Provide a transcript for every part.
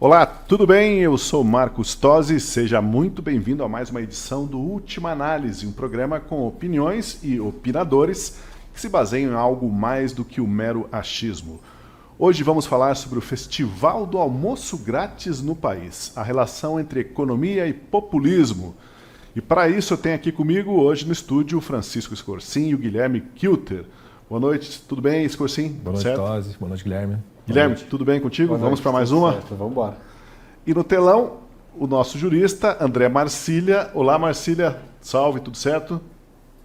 Olá, tudo bem? Eu sou Marcos Tosi, seja muito bem-vindo a mais uma edição do Última Análise, um programa com opiniões e opinadores que se baseiam em algo mais do que o mero achismo. Hoje vamos falar sobre o Festival do Almoço Grátis no país, a relação entre economia e populismo. E para isso eu tenho aqui comigo hoje no estúdio o Francisco Scorsin e o Guilherme Kilter. Boa noite, tudo bem, Scorsin? Boa noite, certo? Tosi. Boa noite, Guilherme. Guilherme, tudo bem contigo? Boa Vamos noite, para mais tudo uma? certo, vamos embora. E no telão, o nosso jurista, André Marcília. Olá, Marcília. Salve, tudo certo?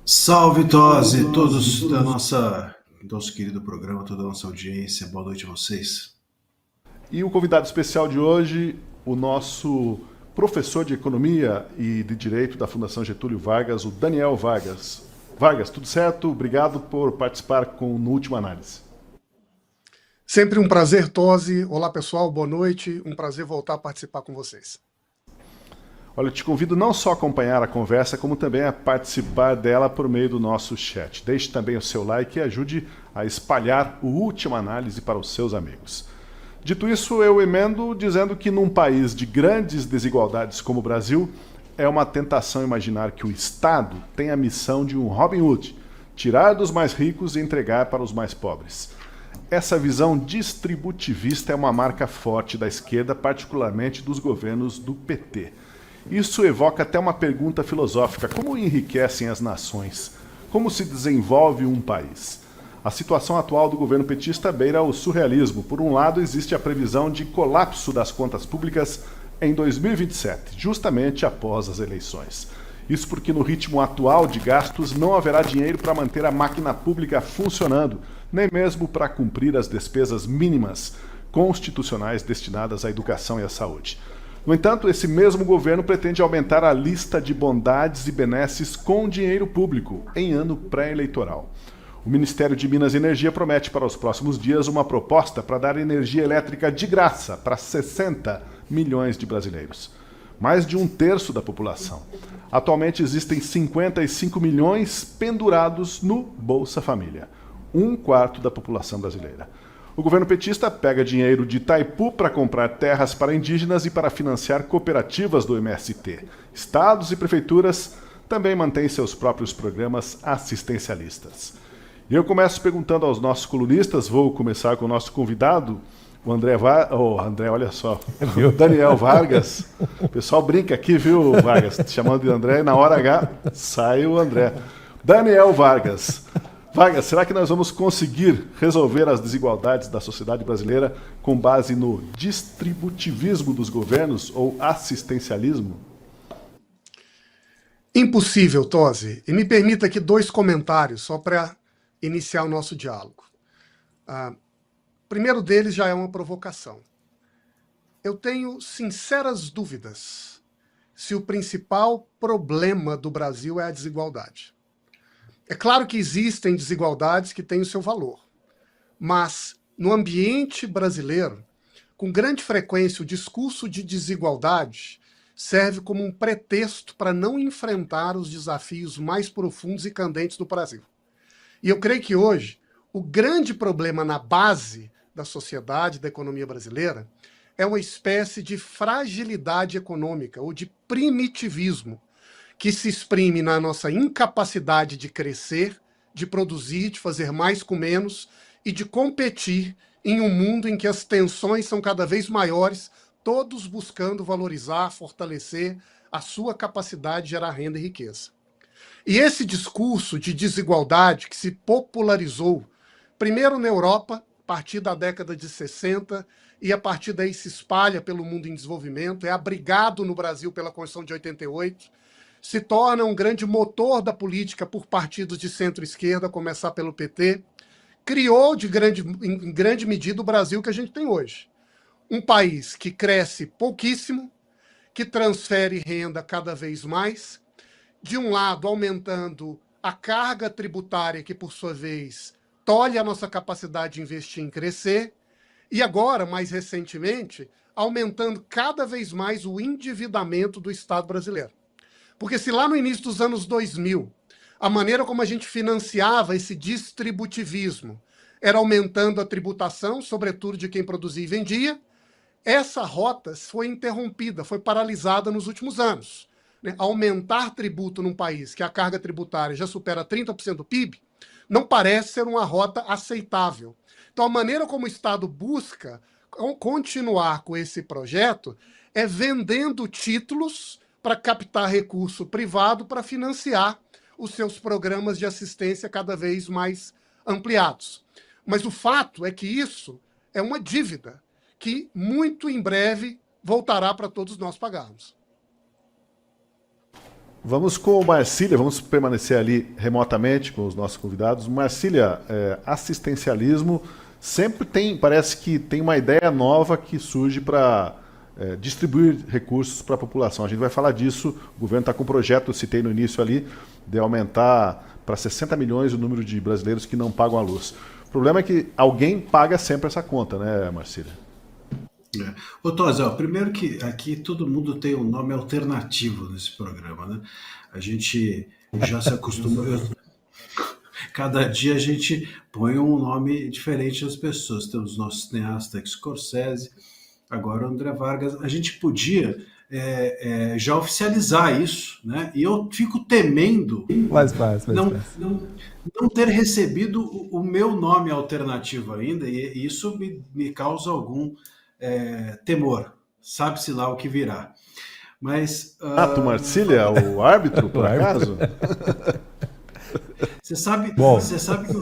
Salve, Tosi, todos do nosso querido programa, toda a nossa audiência. Boa noite a vocês. E o convidado especial de hoje, o nosso professor de Economia e de Direito da Fundação Getúlio Vargas, o Daniel Vargas. Vargas, tudo certo? Obrigado por participar no Última Análise. Sempre um prazer, Tosi. Olá, pessoal, boa noite. Um prazer voltar a participar com vocês. Olha, eu te convido não só a acompanhar a conversa, como também a participar dela por meio do nosso chat. Deixe também o seu like e ajude a espalhar o Última Análise para os seus amigos. Dito isso, eu emendo dizendo que num país de grandes desigualdades como o Brasil, é uma tentação imaginar que o Estado tem a missão de um Robin Hood, tirar dos mais ricos e entregar para os mais pobres. Essa visão distributivista é uma marca forte da esquerda, particularmente dos governos do PT. Isso evoca até uma pergunta filosófica: como enriquecem as nações? Como se desenvolve um país? A situação atual do governo petista beira o surrealismo. Por um lado, existe a previsão de colapso das contas públicas em 2027, justamente após as eleições. Isso porque no ritmo atual de gastos não haverá dinheiro para manter a máquina pública funcionando, nem mesmo para cumprir as despesas mínimas constitucionais destinadas à educação e à saúde. No entanto, esse mesmo governo pretende aumentar a lista de bondades e benesses com dinheiro público em ano pré-eleitoral. O Ministério de Minas e Energia promete para os próximos dias uma proposta para dar energia elétrica de graça para 60 milhões de brasileiros, mais de um terço da população. Atualmente existem 55 milhões pendurados no Bolsa Família, um quarto da população brasileira. O governo petista pega dinheiro de Itaipu para comprar terras para indígenas e para financiar cooperativas do MST. Estados e prefeituras também mantêm seus próprios programas assistencialistas. E eu começo perguntando aos nossos colunistas, vou começar com o nosso convidado, o olha só, o Daniel Vargas. O pessoal brinca aqui, viu, Vargas? Te chamando de André, e na hora H sai o André. Daniel Vargas. Vargas, será que nós vamos conseguir resolver as desigualdades da sociedade brasileira com base no distributivismo dos governos ou assistencialismo? Impossível, Tosi. E me permita aqui 2 comentários, só para iniciar o nosso diálogo. O primeiro deles já é uma provocação. Eu tenho sinceras dúvidas se o principal problema do Brasil é a desigualdade. É claro que existem desigualdades que têm o seu valor, mas no ambiente brasileiro, com grande frequência, o discurso de desigualdade serve como um pretexto para não enfrentar os desafios mais profundos e candentes do Brasil. E eu creio que hoje o grande problema na base da sociedade, da economia brasileira, é uma espécie de fragilidade econômica ou de primitivismo que se exprime na nossa incapacidade de crescer, de produzir, de fazer mais com menos e de competir em um mundo em que as tensões são cada vez maiores, todos buscando valorizar, fortalecer a sua capacidade de gerar renda e riqueza. E esse discurso de desigualdade que se popularizou, primeiro na Europa, a partir da década de 60, e a partir daí se espalha pelo mundo em desenvolvimento, é abrigado no Brasil pela Constituição de 88, se torna um grande motor da política por partidos de centro-esquerda, a começar pelo PT, criou em grande medida o Brasil que a gente tem hoje. Um país que cresce pouquíssimo, que transfere renda cada vez mais, de um lado aumentando a carga tributária que, por sua vez, tolhe a nossa capacidade de investir em crescer, e agora, mais recentemente, aumentando cada vez mais o endividamento do Estado brasileiro. Porque se lá no início dos anos 2000, a maneira como a gente financiava esse distributivismo era aumentando a tributação, sobretudo de quem produzia e vendia, essa rota foi interrompida, foi paralisada nos últimos anos. Né? Aumentar tributo num país que a carga tributária já supera 30% do PIB não parece ser uma rota aceitável. Então, a maneira como o Estado busca continuar com esse projeto é vendendo títulos para captar recurso privado para financiar os seus programas de assistência cada vez mais ampliados. Mas o fato é que isso é uma dívida que muito em breve voltará para todos nós pagarmos. Vamos com o Marcília, vamos permanecer ali remotamente com os nossos convidados. Marcília, assistencialismo sempre tem, parece que tem uma ideia nova que surge para distribuir recursos para a população. A gente vai falar disso, o governo está com um projeto, eu citei no início ali, de aumentar para 60 milhões o número de brasileiros que não pagam a luz. O problema é que alguém paga sempre essa conta, né, Marcília? Ô Tosi, primeiro que aqui todo mundo tem um nome alternativo nesse programa, né? A gente já se acostumou. Cada dia a gente põe um nome diferente às pessoas. Temos nosso cineasta Scorsese, agora o André Vargas. A gente podia já oficializar isso, né? E eu fico temendo não ter recebido o meu nome alternativo ainda, e isso me causa algum temor. Sabe-se lá o que virá. Mas. Tu Marcília, o árbitro, por acaso? Você sabe que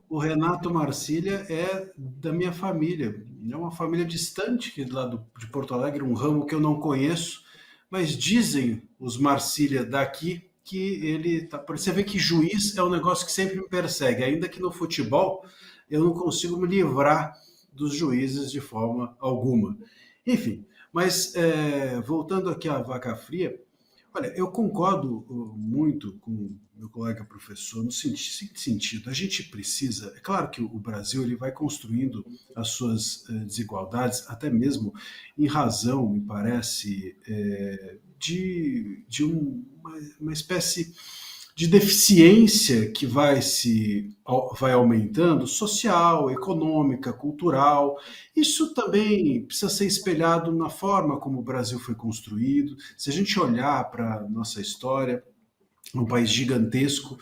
o Renato Marcília é da minha família. É uma família distante que lá de Porto Alegre, um ramo que eu não conheço, mas dizem os Marcília daqui que ele tá. Você vê que juiz é um negócio que sempre me persegue, ainda que no futebol eu não consigo me livrar dos juízes de forma alguma. Enfim, mas voltando aqui à vaca fria, olha, eu concordo muito com meu colega professor no seguinte sentido. A gente precisa, é claro que o Brasil ele vai construindo as suas desigualdades, até mesmo em razão, me parece, de uma espécie de deficiência que vai aumentando, social, econômica, cultural. Isso também precisa ser espelhado na forma como o Brasil foi construído. Se a gente olhar para a nossa história, um país gigantesco,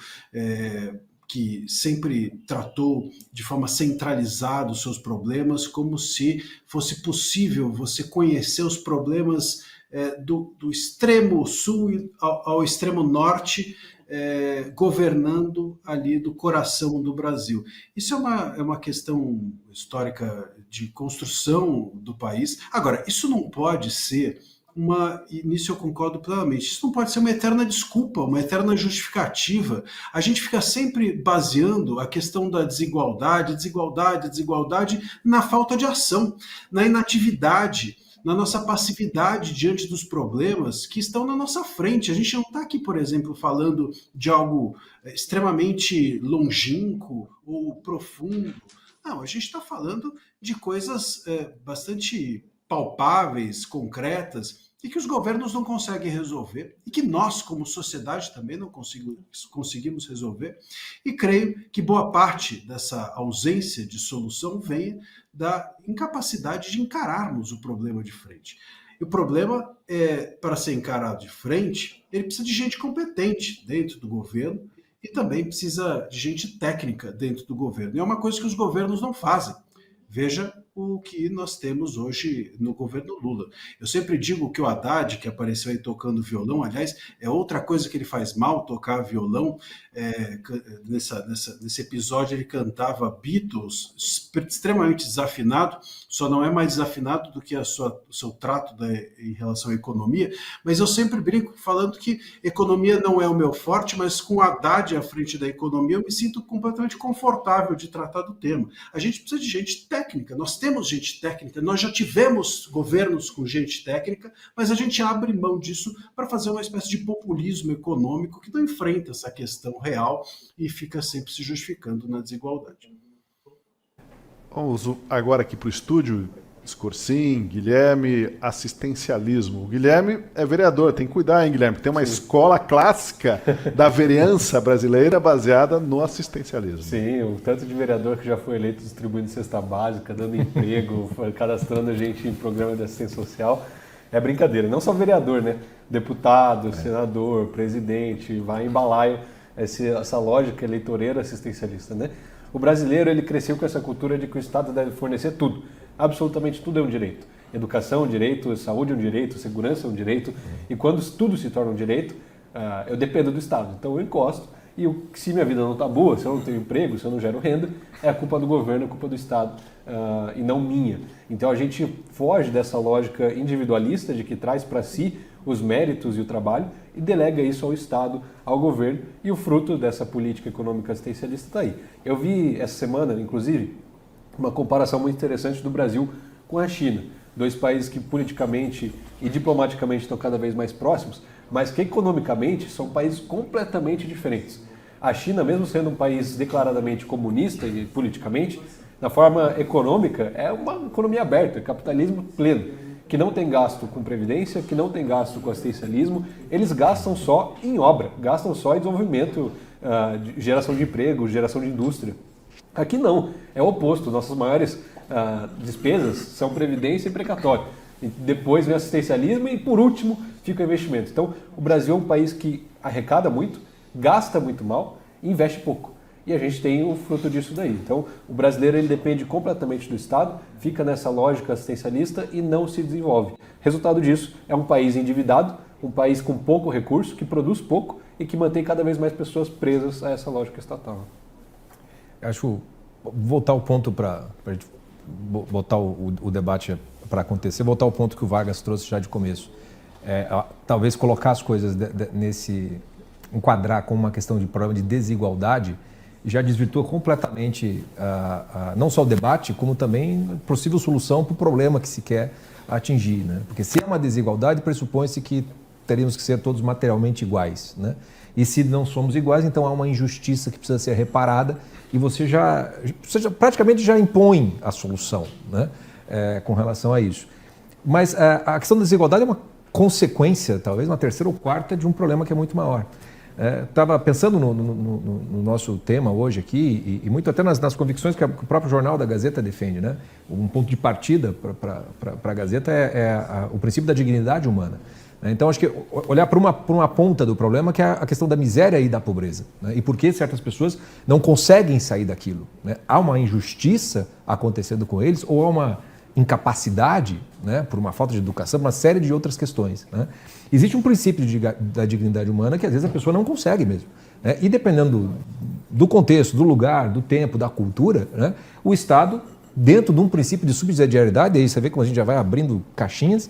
que sempre tratou de forma centralizada os seus problemas, como se fosse possível você conhecer os problemas do extremo sul ao extremo norte, governando ali do coração do Brasil. Isso é uma questão histórica de construção do país. Agora, isso não pode ser e nisso eu concordo plenamente, isso não pode ser uma eterna desculpa, uma eterna justificativa. A gente fica sempre baseando a questão da desigualdade na falta de ação, na inatividade, na nossa passividade diante dos problemas que estão na nossa frente. A gente não está aqui, por exemplo, falando de algo extremamente longínquo ou profundo. Não, a gente está falando de coisas bastante palpáveis, concretas, e que os governos não conseguem resolver, e que nós, como sociedade, também não conseguimos resolver. E creio que boa parte dessa ausência de solução venha da incapacidade de encararmos o problema de frente. E o problema, para ser encarado de frente, ele precisa de gente competente dentro do governo e também precisa de gente técnica dentro do governo. E é uma coisa que os governos não fazem. Veja o que nós temos hoje no governo Lula. Eu sempre digo que o Haddad, que apareceu aí tocando violão, aliás, é outra coisa que ele faz mal, tocar violão. Nesse episódio ele cantava Beatles, extremamente desafinado, só não é mais desafinado do que o seu trato em relação à economia, mas eu sempre brinco falando que economia não é o meu forte, mas com o Haddad à frente da economia eu me sinto completamente confortável de tratar do tema. A gente precisa de gente técnica, nós temos gente técnica, nós já tivemos governos com gente técnica, mas a gente abre mão disso para fazer uma espécie de populismo econômico que não enfrenta essa questão real e fica sempre se justificando na desigualdade. Vamos agora aqui para o estúdio Discursim, Guilherme, assistencialismo. O Guilherme é vereador, tem que cuidar, hein, Guilherme? Tem uma escola clássica da vereança brasileira baseada no assistencialismo. Sim, o tanto de vereador que já foi eleito distribuindo cesta básica, dando emprego, cadastrando a gente em programa de assistência social. É brincadeira. Não só vereador, né? Deputado, senador, presidente, vai em balaio essa lógica eleitoreira assistencialista, né? O brasileiro, ele cresceu com essa cultura de que o Estado deve fornecer tudo. Absolutamente tudo é um direito. Educação é um direito, saúde é um direito, segurança é um direito. E quando tudo se torna um direito, eu dependo do Estado. Então eu encosto e se minha vida não está boa, se eu não tenho emprego, se eu não gero renda, é a culpa do governo, é a culpa do Estado e não minha. Então a gente foge dessa lógica individualista de que traz para si os méritos e o trabalho e delega isso ao Estado, ao governo, e o fruto dessa política econômica assistencialista está aí. Eu vi essa semana, inclusive, uma comparação muito interessante do Brasil com a China. Dois países que politicamente e diplomaticamente estão cada vez mais próximos, mas que economicamente são países completamente diferentes. A China, mesmo sendo um país declaradamente comunista e politicamente, na forma econômica, é uma economia aberta, é capitalismo pleno, que não tem gasto com previdência, que não tem gasto com assistencialismo, eles gastam só em obra, gastam só em desenvolvimento, geração de emprego, geração de indústria. Aqui não, é o oposto, nossas maiores despesas são previdência e precatório. E depois vem assistencialismo e, por último, fica o investimento. Então, o Brasil é um país que arrecada muito, gasta muito mal e investe pouco. E a gente tem o fruto disso daí. Então, o brasileiro ele depende completamente do Estado, fica nessa lógica assistencialista e não se desenvolve. Resultado disso é um país endividado, um país com pouco recurso, que produz pouco e que mantém cada vez mais pessoas presas a essa lógica estatal. Acho, voltar ao ponto para a gente botar o debate para acontecer, voltar ao ponto que o Vargas trouxe já de começo. Talvez colocar as coisas enquadrar como uma questão de problema de desigualdade, já desvirtua completamente não só o debate, como também possível solução para o problema que se quer atingir, né? Porque se é uma desigualdade, pressupõe-se que teríamos que ser todos materialmente iguais, né? E se não somos iguais, então há uma injustiça que precisa ser reparada e você praticamente já impõe a solução, né? Com relação a isso. Mas a questão da desigualdade é uma consequência, talvez uma terceira ou quarta, de um problema que é muito maior. Estava pensando no nosso tema hoje aqui, e muito até nas convicções que o próprio jornal da Gazeta defende, né? Um ponto de partida para a Gazeta é o princípio da dignidade humana. Então, acho que olhar para uma ponta do problema, que é a questão da miséria e da pobreza, né? E por que certas pessoas não conseguem sair daquilo, né? Há uma injustiça acontecendo com eles, ou há uma incapacidade, né, por uma falta de educação, uma série de outras questões, né? Existe um princípio da dignidade humana que às vezes a pessoa não consegue mesmo, né? E dependendo do contexto, do lugar, do tempo, da cultura, né, o Estado, dentro de um princípio de subsidiariedade, aí você vê como a gente já vai abrindo caixinhas,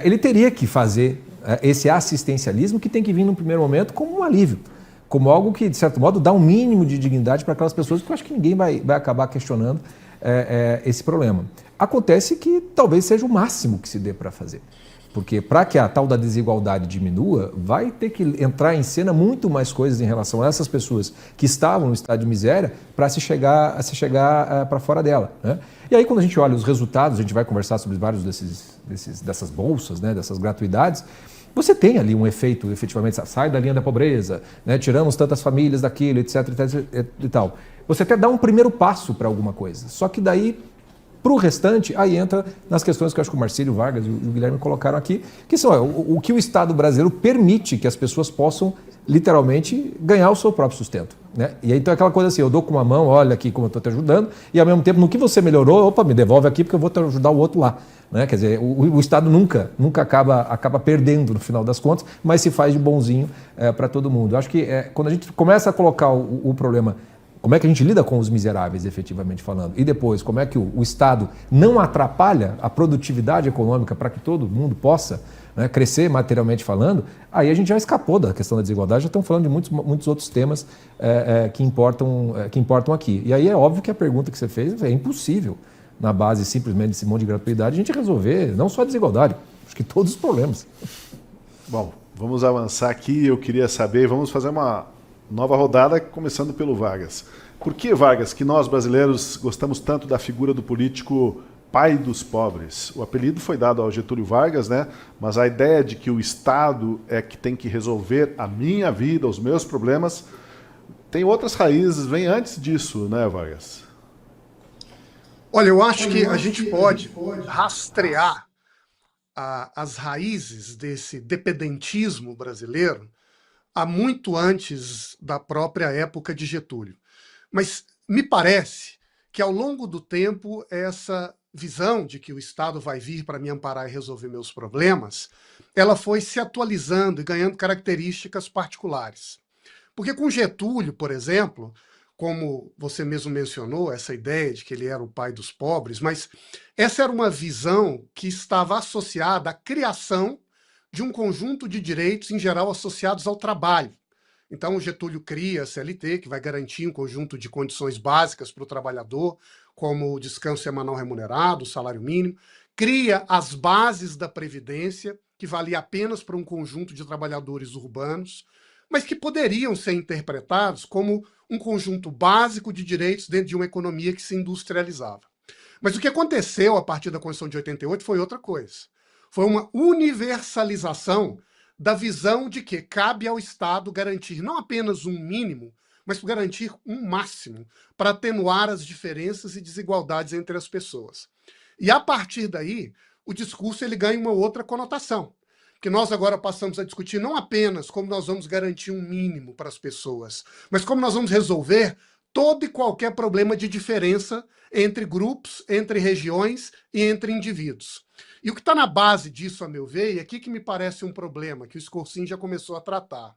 ele teria que fazer esse assistencialismo que tem que vir no primeiro momento como um alívio, como algo que, de certo modo, dá um mínimo de dignidade para aquelas pessoas, porque eu acho que ninguém vai acabar questionando esse problema. Acontece que talvez seja o máximo que se dê para fazer, porque para que a tal da desigualdade diminua, vai ter que entrar em cena muito mais coisas em relação a essas pessoas que estavam no estado de miséria para se chegar para fora dela, né? E aí, quando a gente olha os resultados, a gente vai conversar sobre vários dessas bolsas, né, dessas gratuidades, você tem ali um efeito, efetivamente, sai da linha da pobreza, né, tiramos tantas famílias daquilo, etc, e tal. Você até dá um primeiro passo para alguma coisa, só que daí, para o restante, aí entra nas questões que eu acho que o Marcílio Vargas e o Guilherme colocaram aqui, que são o que o Estado brasileiro permite que as pessoas possam, literalmente, ganhar o seu próprio sustento, né? E aí, então, é aquela coisa assim, eu dou com uma mão, olha aqui como eu estou te ajudando, e ao mesmo tempo, no que você melhorou, opa, me devolve aqui porque eu vou te ajudar o outro lá, né? Quer dizer, o Estado nunca acaba perdendo no final das contas, mas se faz de bonzinho para todo mundo. Eu acho que quando a gente começa a colocar o problema, como é que a gente lida com os miseráveis, efetivamente falando, e depois, como é que o Estado não atrapalha a produtividade econômica para que todo mundo possa, né, crescer materialmente falando, aí a gente já escapou da questão da desigualdade, já estamos falando de muitos outros temas que importam aqui. E aí é óbvio que a pergunta que você fez é impossível, na base simplesmente desse monte de gratuidade, a gente resolver não só a desigualdade, acho que todos os problemas. Bom, vamos avançar aqui, eu queria saber, vamos fazer uma nova rodada, começando pelo Vargas. Por que, Vargas, que nós brasileiros gostamos tanto da figura do político pai dos pobres. O apelido foi dado ao Getúlio Vargas, né? Mas a ideia de que o Estado é que tem que resolver a minha vida, os meus problemas, tem outras raízes, vem antes disso, né, Vargas? Olha, eu acho que a gente pode rastrear as raízes desse dependentismo brasileiro há muito antes da própria época de Getúlio. Mas me parece que ao longo do tempo essa visão de que o Estado vai vir para me amparar e resolver meus problemas, ela foi se atualizando e ganhando características particulares. Porque com Getúlio, por exemplo, como você mesmo mencionou, essa ideia de que ele era o pai dos pobres, mas essa era uma visão que estava associada à criação de um conjunto de direitos, em geral, associados ao trabalho. Então, o Getúlio cria a CLT, que vai garantir um conjunto de condições básicas para o trabalhador, como o descanso semanal remunerado, o salário mínimo, cria as bases da Previdência, que valia apenas para um conjunto de trabalhadores urbanos, mas que poderiam ser interpretados como um conjunto básico de direitos dentro de uma economia que se industrializava. Mas o que aconteceu a partir da Constituição de 88 foi outra coisa. Foi uma universalização da visão de que cabe ao Estado garantir não apenas um mínimo, mas garantir um máximo para atenuar as diferenças e desigualdades entre as pessoas. E a partir daí, o discurso ele ganha uma outra conotação. Que nós agora passamos a discutir não apenas como nós vamos garantir um mínimo para as pessoas, mas como nós vamos resolver todo e qualquer problema de diferença entre grupos, entre regiões e entre indivíduos. E o que está na base disso, a meu ver, e aqui que me parece um problema, que o Scorsin já começou a tratar,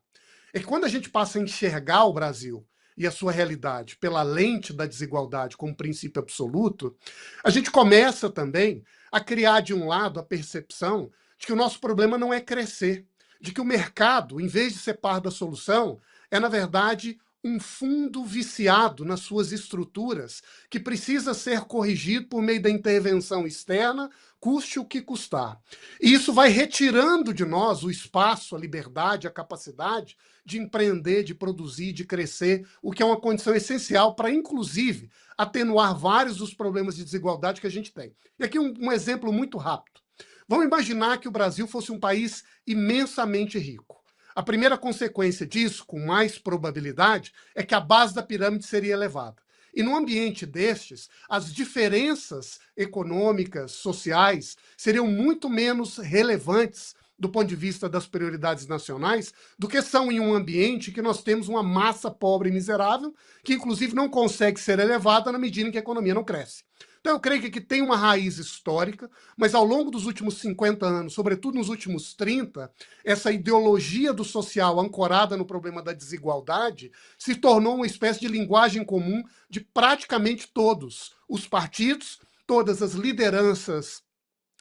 é que quando a gente passa a enxergar o Brasil e a sua realidade pela lente da desigualdade como princípio absoluto, a gente começa também a criar, de um lado, a percepção de que o nosso problema não é crescer, de que o mercado, em vez de ser par da solução, é, na verdade, um fundo viciado nas suas estruturas que precisa ser corrigido por meio da intervenção externa, custe o que custar. E isso vai retirando de nós o espaço, a liberdade, a capacidade de empreender, de produzir, de crescer, o que é uma condição essencial para, inclusive, atenuar vários dos problemas de desigualdade que a gente tem. E aqui um exemplo muito rápido. Vamos imaginar que o Brasil fosse um país imensamente rico. A primeira consequência disso, com mais probabilidade, é que a base da pirâmide seria elevada. E num ambiente destes, as diferenças econômicas, sociais, seriam muito menos relevantes do ponto de vista das prioridades nacionais do que são em um ambiente que nós temos uma massa pobre e miserável que, inclusive, não consegue ser elevada na medida em que a economia não cresce. Então, eu creio que aqui tem uma raiz histórica, mas ao longo dos últimos 50 anos, sobretudo nos últimos 30, essa ideologia do social ancorada no problema da desigualdade se tornou uma espécie de linguagem comum de praticamente todos os partidos, todas as lideranças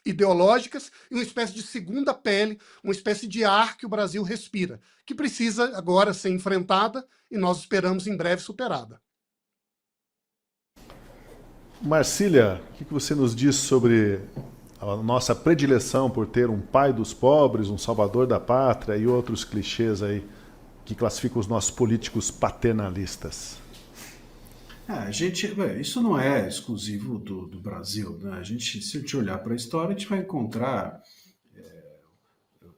ideológicas e uma espécie de segunda pele, uma espécie de ar que o Brasil respira, que precisa agora ser enfrentada e nós esperamos em breve superada. Marcília, o que você nos diz sobre a nossa predileção por ter um pai dos pobres, um salvador da pátria e outros clichês aí que classificam os nossos políticos paternalistas? Isso não é exclusivo do Brasil, né? Se a gente olhar para a história, a gente vai encontrar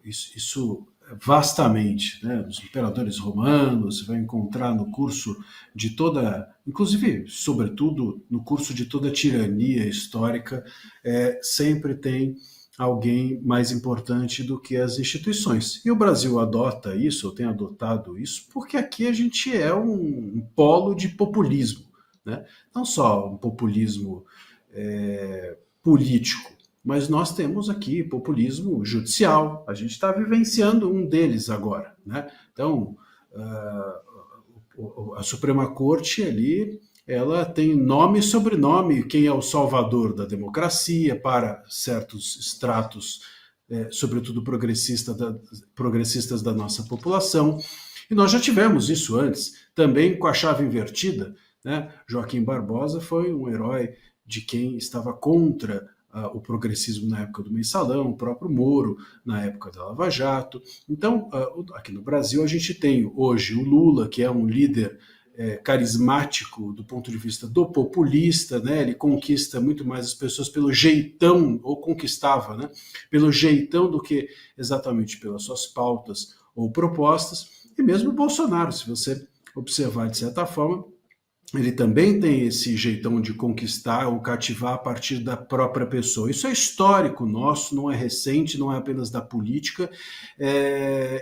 isso vastamente, né? Os imperadores romanos, você vai encontrar no curso de toda, inclusive, sobretudo, no curso de toda tirania histórica, sempre tem alguém mais importante do que as instituições. E o Brasil adota isso, ou tem adotado isso, porque aqui a gente é um polo de populismo, né? Não só um populismo político, mas nós temos aqui populismo judicial. A gente está vivenciando um deles agora, né? Então, a Suprema Corte ali, ela tem nome e sobrenome, quem é o salvador da democracia para certos estratos, sobretudo progressistas da nossa população. E nós já tivemos isso antes, também com a chave invertida, né? Joaquim Barbosa foi um herói de quem estava contra o progressismo na época do Mensalão, o próprio Moro na época da Lava Jato. Então, aqui no Brasil, a gente tem hoje o Lula, que é um líder carismático do ponto de vista do populista, né? Ele conquista muito mais as pessoas pelo jeitão, ou conquistava, né? Pelo jeitão do que exatamente pelas suas pautas ou propostas. E mesmo o Bolsonaro, se você observar de certa forma, ele também tem esse jeitão de conquistar ou cativar a partir da própria pessoa. Isso é histórico nosso, não é recente, não é apenas da política,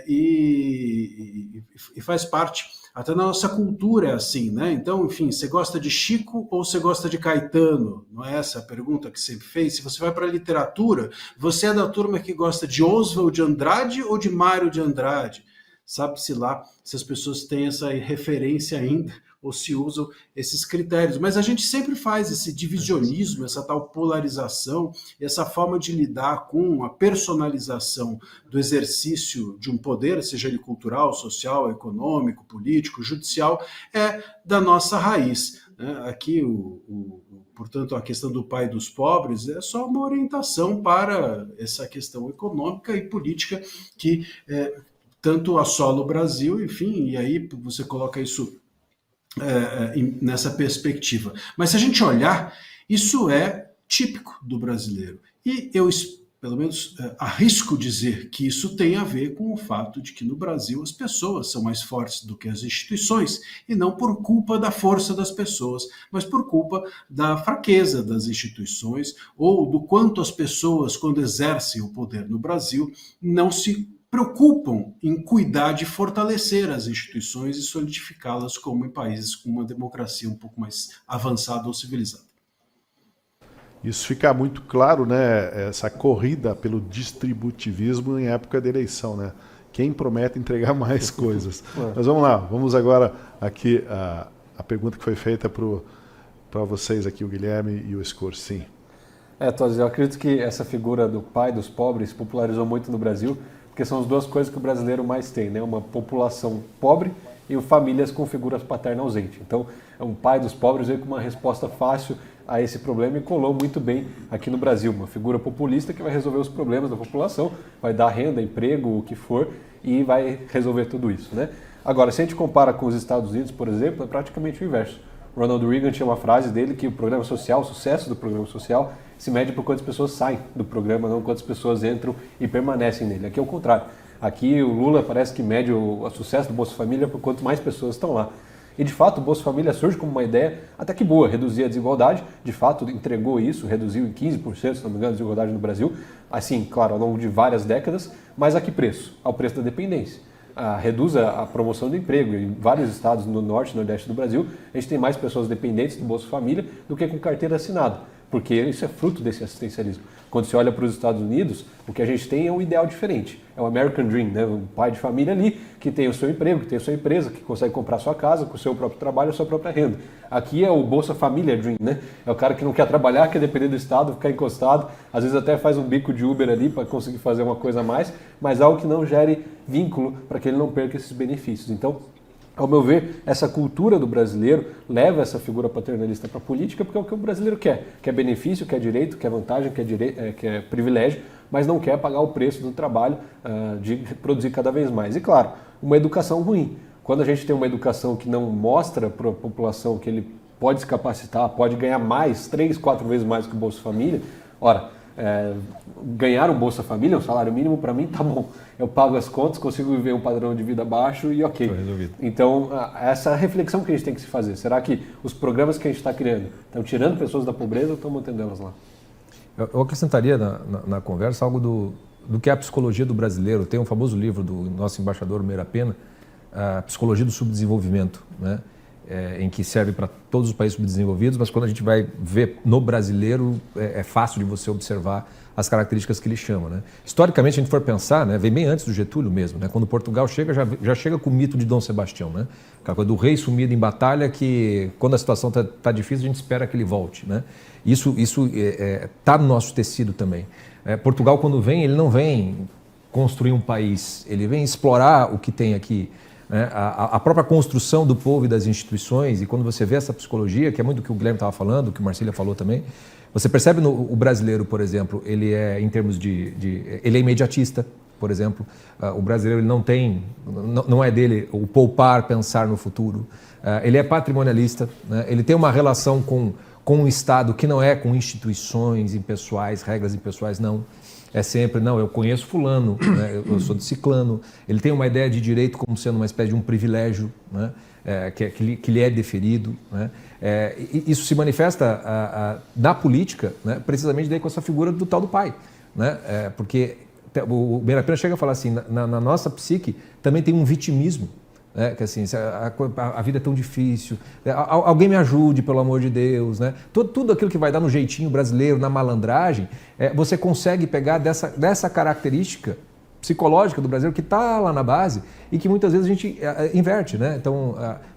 e faz parte, até na nossa cultura é assim, né? Então, enfim, você gosta de Chico ou você gosta de Caetano? Não é essa a pergunta que você fez? Se você vai para a literatura, você é da turma que gosta de Oswald de Andrade ou de Mário de Andrade? Sabe-se lá se as pessoas têm essa referência ainda, ou se usam esses critérios. Mas a gente sempre faz esse divisionismo, essa tal polarização, essa forma de lidar com a personalização do exercício de um poder, seja ele cultural, social, econômico, político, judicial, é da nossa raiz. Aqui, portanto, a questão do pai dos pobres é só uma orientação para essa questão econômica e política que tanto assola o Brasil, enfim, e aí você coloca isso nessa perspectiva. Mas se a gente olhar, isso é típico do brasileiro. E eu, pelo menos, arrisco dizer que isso tem a ver com o fato de que no Brasil as pessoas são mais fortes do que as instituições, e não por culpa da força das pessoas, mas por culpa da fraqueza das instituições, ou do quanto as pessoas, quando exercem o poder no Brasil, não se preocupam em cuidar de fortalecer as instituições e solidificá-las como em países com uma democracia um pouco mais avançada ou civilizada. Isso fica muito claro, né? Essa corrida pelo distributivismo em época de eleição, né? Quem promete entregar mais coisas. Mas vamos lá, vamos agora aqui a pergunta que foi feita para vocês aqui, o Guilherme e o Scorsin. Tosi, eu acredito que essa figura do pai dos pobres popularizou muito no Brasil, porque são as duas coisas que o brasileiro mais tem, né? Uma população pobre e famílias com figuras paternas ausentes. Então, um pai dos pobres veio com uma resposta fácil a esse problema e colou muito bem aqui no Brasil. Uma figura populista que vai resolver os problemas da população, vai dar renda, emprego, o que for, e vai resolver tudo isso, né? Agora, se a gente compara com os Estados Unidos, por exemplo, é praticamente o inverso. Ronald Reagan tinha uma frase dele que o programa social, o sucesso do programa social, se mede por quantas pessoas saem do programa, não quantas pessoas entram e permanecem nele. Aqui é o contrário. Aqui o Lula parece que mede o sucesso do Bolsa Família por quanto mais pessoas estão lá. E de fato o Bolsa Família surge como uma ideia até que boa, reduzir a desigualdade, de fato entregou isso, reduziu em 15%, se não me engano, a desigualdade no Brasil, assim, claro, ao longo de várias décadas, mas a que preço? Ao preço da dependência. Reduz a promoção do emprego. Em vários estados no norte e nordeste do Brasil, a gente tem mais pessoas dependentes do Bolsa Família do que com carteira assinada, porque isso é fruto desse assistencialismo. Quando você olha para os Estados Unidos, o que a gente tem é um ideal diferente. É o American Dream, né? Um pai de família ali que tem o seu emprego, que tem a sua empresa, que consegue comprar sua casa com o seu próprio trabalho, a sua própria renda. Aqui é o Bolsa Família Dream, né? É o cara que não quer trabalhar, quer depender do Estado, ficar encostado, às vezes até faz um bico de Uber ali para conseguir fazer uma coisa a mais, mas algo que não gere vínculo para que ele não perca esses benefícios. Então, ao meu ver, essa cultura do brasileiro leva essa figura paternalista para a política porque é o que o brasileiro quer. Quer benefício, quer direito, quer vantagem, quer privilégio, mas não quer pagar o preço do trabalho de produzir cada vez mais. E claro, uma educação ruim. Quando a gente tem uma educação que não mostra para a população que ele pode se capacitar, pode ganhar mais, 3, 4 vezes mais que o Bolsa Família, ganhar um Bolsa Família, um salário mínimo, para mim tá bom. Eu pago as contas, consigo viver um padrão de vida baixo e ok. Então, essa reflexão que a gente tem que se fazer. Será que os programas que a gente está criando estão tirando pessoas da pobreza ou estão mantendo elas lá? Eu acrescentaria na conversa algo do que é a psicologia do brasileiro. Tem um famoso livro do nosso embaixador Meira Pena, a Psicologia do Subdesenvolvimento, né? Em que serve para todos os países subdesenvolvidos, mas quando a gente vai ver no brasileiro, é fácil de você observar as características que ele chama, né? Historicamente, se a gente for pensar, né, vem bem antes do Getúlio mesmo, né? Quando Portugal chega, já chega com o mito de Dom Sebastião, né? Aquela coisa do rei sumido em batalha, que quando a situação tá difícil, a gente espera que ele volte, né? Isso tá no nosso tecido também. Portugal, quando vem, ele não vem construir um país, ele vem explorar o que tem aqui. A própria construção do povo e das instituições, e quando você vê essa psicologia, que é muito do que o Guilherme estava falando, o que o Marcília falou também, você percebe o brasileiro, por exemplo, ele é em termos ele é imediatista, por exemplo. O brasileiro ele não é dele o poupar, pensar no futuro. Ele é patrimonialista, né? Ele tem uma relação com o Estado que não é com instituições impessoais, regras impessoais, não. É sempre, não, eu conheço fulano, né? Eu sou de ciclano. Ele tem uma ideia de direito como sendo uma espécie de um privilégio, né? Que lhe é deferido, né? Isso se manifesta na política, né? Precisamente daí com essa figura do tal do pai, né? Porque o Benapena chega a falar assim, na nossa psique também tem um vitimismo, né? Que assim, a vida é tão difícil, alguém me ajude, pelo amor de Deus, né? Tudo aquilo que vai dar no jeitinho brasileiro, na malandragem, você consegue pegar dessa característica psicológica do brasileiro que está lá na base e que muitas vezes a gente inverte, né? Então,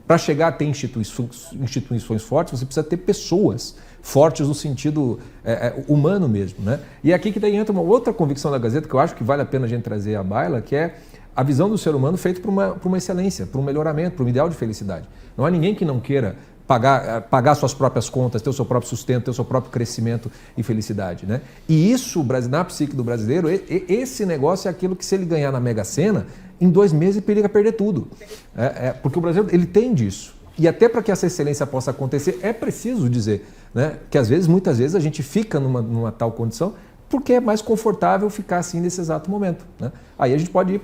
para chegar a ter instituições fortes, você precisa ter pessoas fortes no sentido humano mesmo, né? E aqui que daí entra uma outra convicção da Gazeta que eu acho que vale a pena a gente trazer à baila, que é a visão do ser humano feita para uma excelência, para um melhoramento, para um ideal de felicidade. Não há ninguém que não queira pagar suas próprias contas, ter o seu próprio sustento, ter o seu próprio crescimento e felicidade, né? E isso, na psique do brasileiro, esse negócio é aquilo que, se ele ganhar na Mega Sena, em 2 meses ele periga perder tudo. Porque o brasileiro ele tem disso. E até para que essa excelência possa acontecer, é preciso dizer, né, que muitas vezes a gente fica numa tal condição porque é mais confortável ficar assim nesse exato momento, né? Aí a gente pode ir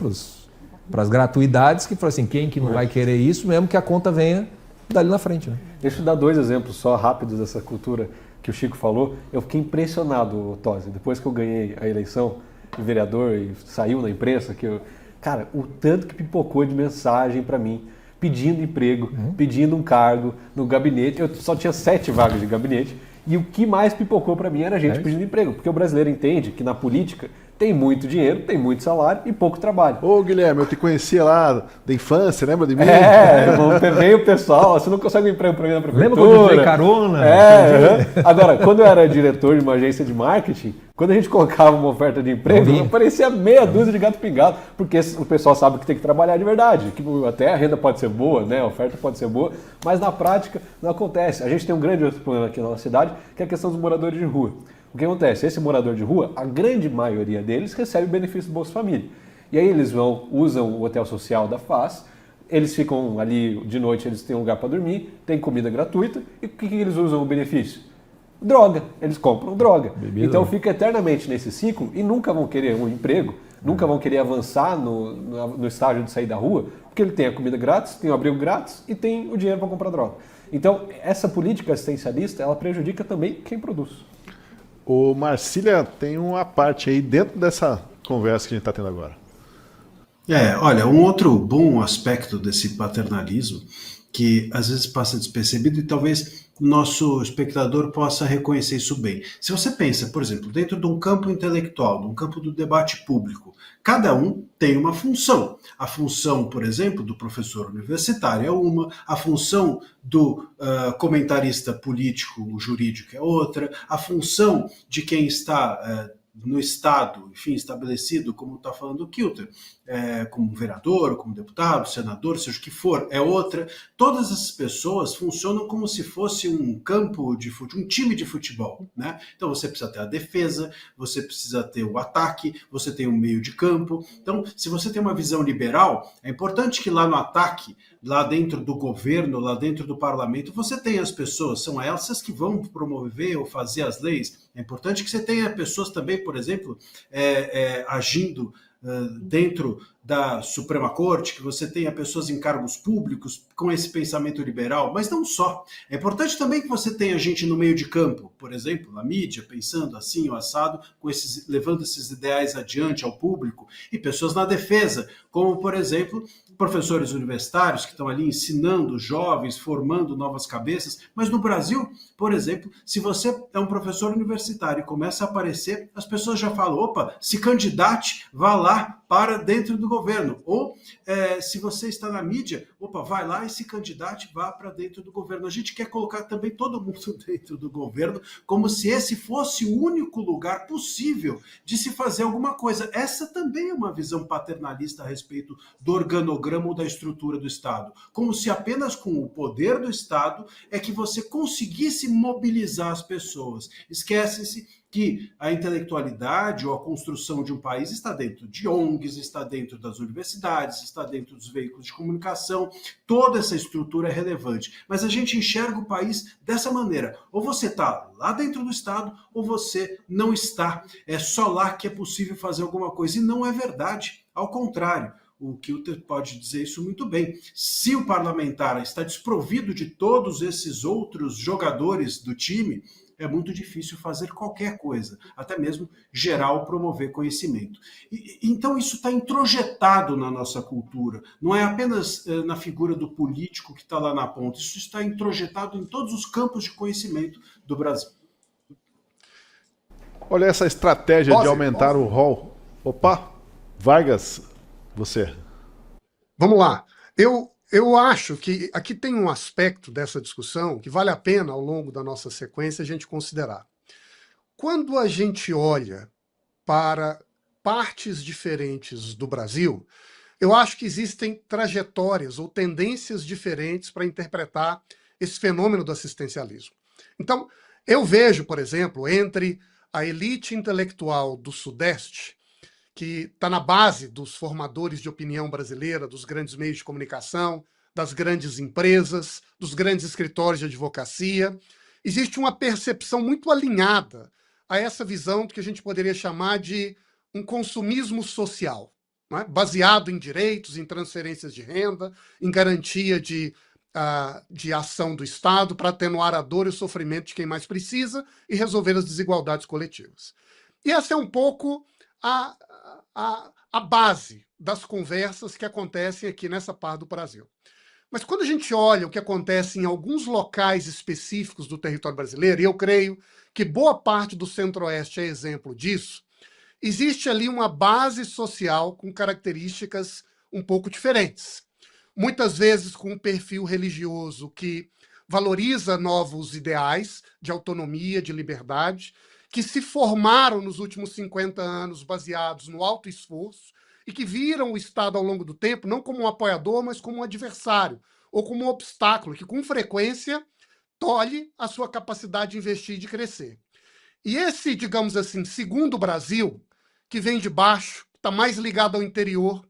para as gratuidades, que fala assim, quem que não vai querer isso, mesmo que a conta venha dali na frente, né? Deixa eu dar 2 exemplos só rápidos dessa cultura que o Chico falou. Eu fiquei impressionado, Tosi, depois que eu ganhei a eleição de vereador e saiu na imprensa, cara, o tanto que pipocou de mensagem para mim, pedindo emprego, pedindo um cargo no gabinete. Eu só tinha 7 vagas de gabinete e o que mais pipocou para mim era gente pedindo emprego, porque o brasileiro entende que na política tem muito dinheiro, tem muito salário e pouco trabalho. Ô, Guilherme, eu te conhecia lá da infância, lembra de mim? Vem o pessoal, você não consegue um emprego para mim na prefeitura. Lembra quando eu dei carona? Agora, quando eu era diretor de uma agência de marketing, quando a gente colocava uma oferta de emprego, aparecia meia dúzia de gato pingado, porque o pessoal sabe que tem que trabalhar de verdade, que até a renda pode ser boa, né? A oferta pode ser boa, mas na prática não acontece. A gente tem um grande outro problema aqui na nossa cidade, que é a questão dos moradores de rua. O que acontece? Esse morador de rua, a grande maioria deles recebe o benefício do Bolsa Família. E aí eles usam o hotel social da FAS, eles ficam ali de noite, eles têm um lugar para dormir, tem comida gratuita, e o que eles usam o benefício? Droga, eles compram droga. Bebida. Então fica eternamente nesse ciclo e nunca vão querer um emprego, nunca vão querer avançar no estágio de sair da rua, porque ele tem a comida grátis, tem o abrigo grátis e tem o dinheiro para comprar droga. Então essa política assistencialista, ela prejudica também quem produz. O Marcília tem uma parte aí dentro dessa conversa que a gente está tendo agora. Olha, um outro bom aspecto desse paternalismo, que às vezes passa despercebido e talvez o nosso espectador possa reconhecer isso bem. Se você pensa, por exemplo, dentro de um campo intelectual, de um campo do debate público, cada um tem uma função. A função, por exemplo, do professor universitário é uma, a função do comentarista político, jurídico é outra, a função de quem está no Estado, enfim, estabelecido, como está falando o Kilter, como vereador, como deputado, senador, seja o que for, é outra. Todas essas pessoas funcionam como se fosse um campo de futebol, um time de futebol, né? Então você precisa ter a defesa, você precisa ter o ataque, você tem um meio de campo. Então, se você tem uma visão liberal, é importante que lá no ataque, lá dentro do governo, lá dentro do parlamento, você tenha as pessoas, são essas que vão promover ou fazer as leis. É importante que você tenha pessoas também, por exemplo, agindo dentro da Suprema Corte, que você tenha pessoas em cargos públicos com esse pensamento liberal, mas não só. É importante também que você tenha gente no meio de campo, por exemplo, na mídia, pensando assim, o assado, levando esses ideais adiante ao público, e pessoas na defesa, como, por exemplo, professores universitários que estão ali ensinando jovens, formando novas cabeças. Mas no Brasil, por exemplo, se você é um professor universitário e começa a aparecer, as pessoas já falam, opa, se candidate, vá lá para dentro do governo. Ou se você está na mídia, opa, vai lá e se candidate, vá para dentro do governo. A gente quer colocar também todo mundo dentro do governo, como se esse fosse o único lugar possível de se fazer alguma coisa. Essa também é uma visão paternalista a respeito do organograma ou da estrutura do Estado. Como se apenas com o poder do Estado é que você conseguisse mobilizar as pessoas. Esquece-se que a intelectualidade ou a construção de um país está dentro de ONGs, está dentro das universidades, está dentro dos veículos de comunicação, toda essa estrutura é relevante. Mas a gente enxerga o país dessa maneira. Ou você está lá dentro do Estado, ou você não está. É só lá que é possível fazer alguma coisa. E não é verdade. Ao contrário. O Kilter pode dizer isso muito bem. Se o parlamentar está desprovido de todos esses outros jogadores do time, é muito difícil fazer qualquer coisa, até mesmo gerar ou promover conhecimento. Então isso está introjetado na nossa cultura, não é apenas na figura do político que está lá na ponta, isso está introjetado em todos os campos de conhecimento do Brasil. Olha essa estratégia de aumentar o rol. Opa, Vargas, você. Vamos lá. Eu acho que aqui tem um aspecto dessa discussão que vale a pena, ao longo da nossa sequência, a gente considerar. Quando a gente olha para partes diferentes do Brasil, eu acho que existem trajetórias ou tendências diferentes para interpretar esse fenômeno do assistencialismo. Então, eu vejo, por exemplo, entre a elite intelectual do Sudeste, que está na base dos formadores de opinião brasileira, dos grandes meios de comunicação, das grandes empresas, dos grandes escritórios de advocacia. Existe uma percepção muito alinhada a essa visão que a gente poderia chamar de um consumismo social, né? Baseado em direitos, em transferências de renda, em garantia de ação do Estado para atenuar a dor e o sofrimento de quem mais precisa e resolver as desigualdades coletivas. E essa é um pouco a base das conversas que acontecem aqui nessa parte do Brasil. Mas quando a gente olha o que acontece em alguns locais específicos do território brasileiro, e eu creio que boa parte do Centro-Oeste é exemplo disso, existe ali uma base social com características um pouco diferentes. Muitas vezes com um perfil religioso que valoriza novos ideais de autonomia, de liberdade, que se formaram nos últimos 50 anos baseados no alto esforço e que viram o Estado ao longo do tempo não como um apoiador, mas como um adversário ou como um obstáculo que, com frequência, tolhe a sua capacidade de investir e de crescer. E esse, digamos assim, segundo Brasil, que vem de baixo, está mais ligado ao interior,